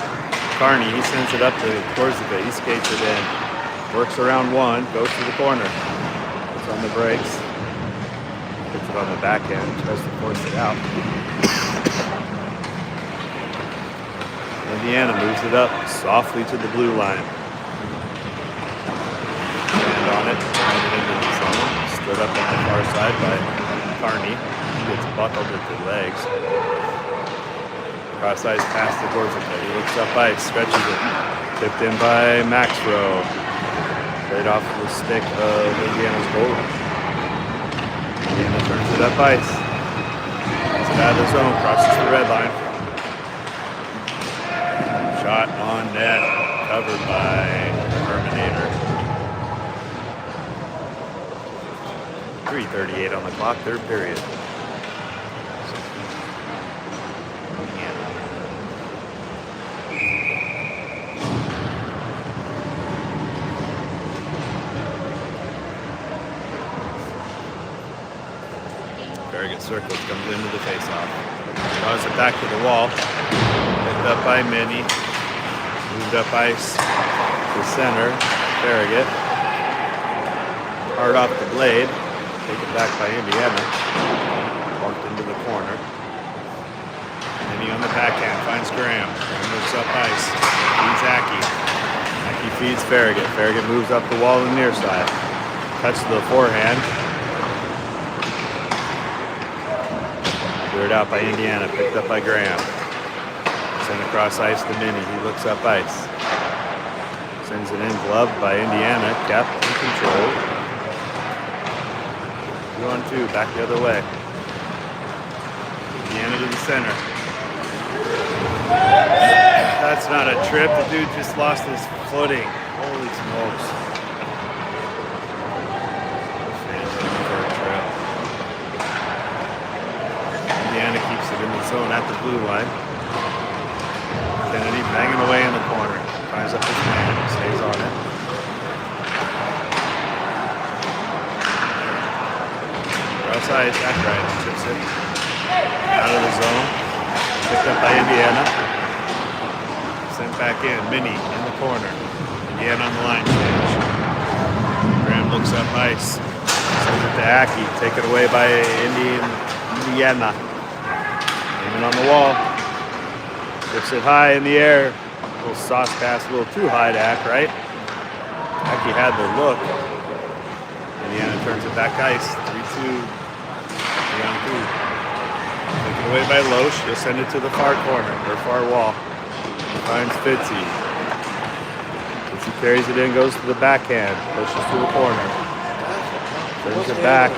Carney. He sends it up to Corsica. He skates it in. Works around one, goes to the corner. It's on the brakes. Gets it on the back end, tries to force it out. Indiana moves it up softly to the blue line. Stand on it, right into the zone. Stood up on the far side by Carney. He gets buckled at the legs. Cross ice past the Corsica. He looks up ice, stretches it. Tipped in by Maxwell. Right off the stick of Indiana's goalie. Indiana turns it up ice. Gets it out of the zone, crosses the red line. Shot on net, covered by Terminator. 3:38 on the clock, third period. Farragut circles, comes into the faceoff. Draws it back to the wall. Picked up by Minnie. Moved up ice to center. Farragut. Hard off the blade. Taken back by Indiana. Walked into the corner. Minnie on the backhand. Finds Graham. Graham moves up ice. Feeds Aki. Aki feeds Farragut. Farragut moves up the wall on the near side. Cuts to the forehand. Cleared out by Indiana, picked up by Graham. Sent across ice to Minnie. He looks up ice. Sends it in, gloved by Indiana, kept in control. 2-on-2, back the other way. Indiana to the center. That's not a trip. The dude just lost his footing. Holy smokes. Indiana keeps it in the zone at the blue line. Kennedy banging away in the corner. Finds up his man. Stays on it. Cross ice. That's right. Chips it. Out of the zone. Picked up by Indiana. Sent back in. Minnie in the corner. Indiana on the line change. Graham looks up ice. Sends it to Aki. Taken away by Indiana. Aiming on the wall. Tips it high in the air. A little sauce pass, a little too high to Aki, right? Aki had the look. Indiana turns it back ice. 3-2. 3-on-2. Taken away by Loesch. He'll send it to the far corner, or far wall. Finds Fitzy. Fitzy carries it in, goes to the backhand. Pushes to the corner. Turns it back.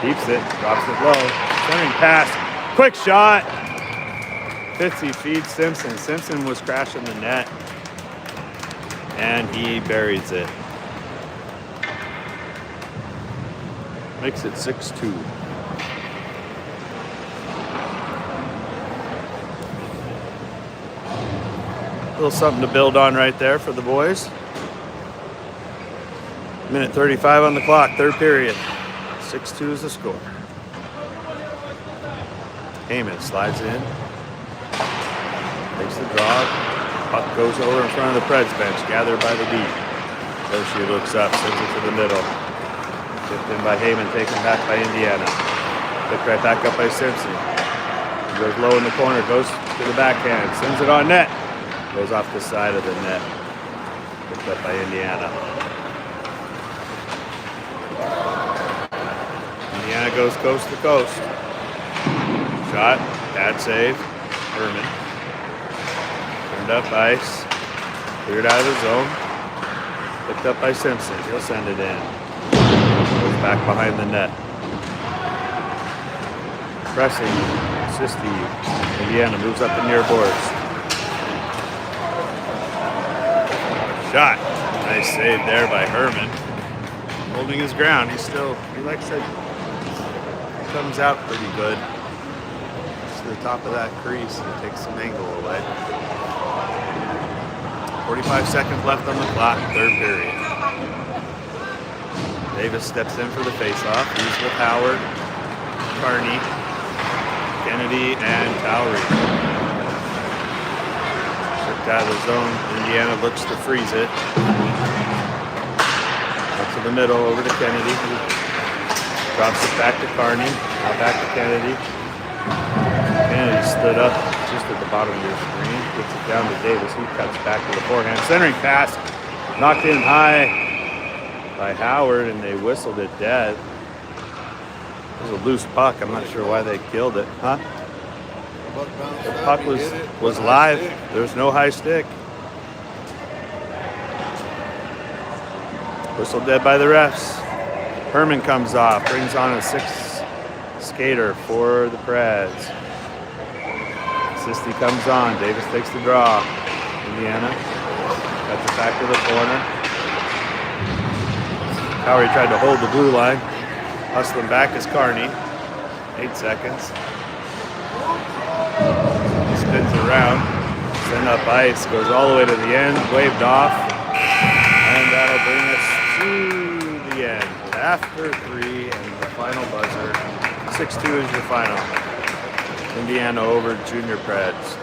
Keeps it. Drops it low. Turning pass. Quick shot. Fitzy feeds Simpson. Simpson was crashing the net. And he buries it. Makes it 6-2. A little something to build on right there for the boys. Minute 35 on the clock, third period. 6-2 is the score. Heyman slides in. Takes the draw. Puck goes over in front of the Preds bench, gathered by the D. Oshie looks up, sends it to the middle. Tipped in by Heyman, taken back by Indiana. Picked right back up by Simpson. He goes low in the corner, goes to the backhand, sends it on net. Goes off the side of the net. Picked up by Indiana. Indiana goes coast to coast. Shot, bad save. Herman. Turned up ice. Cleared out of the zone. Picked up by Simpson. He'll send it in. Goes back behind the net. Pressing. Sisti. Indiana moves up the near boards. Shot. Nice save there by Herman. Holding his ground. He like I said, comes out pretty good. To the top of that crease and takes some angle away. 45 seconds left on the clock, third period. Davis steps in for the faceoff. He's with Howard. Carney. Kennedy and Towery. Tripped out of the zone. Indiana looks to freeze it. Up to the middle, over to Kennedy. Drops it back to Carney. Now back to Kennedy. Kennedy stood up just at the bottom of your screen. Gets it down to Davis. He cuts back to the forehand. Centering pass. Knocked in high by Howard, and they whistled it dead. It was a loose puck. I'm not sure why they killed it. Huh? The puck was live. There's no high stick. Whistle dead by the refs. Herman comes off, brings on a 6th skater for the Preds. Sisti comes on. Davis takes the draw. Indiana cuts it back to the corner. Towery tried to hold the blue line. Hustling back is Carney. 8 seconds. Spins around. Send up ice. Goes all the way to the end. Waved off. And that'll bring us to the end. After 3 and the final buzzer. 6-2 is your final. Indiana over Junior Preds.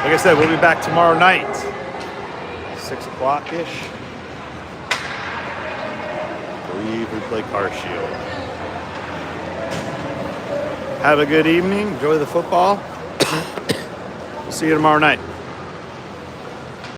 Like I said, we'll be back tomorrow night. 6 o'clock-ish. I believe we play Car Shield. Have a good evening. Enjoy the football. We'll see you tomorrow night.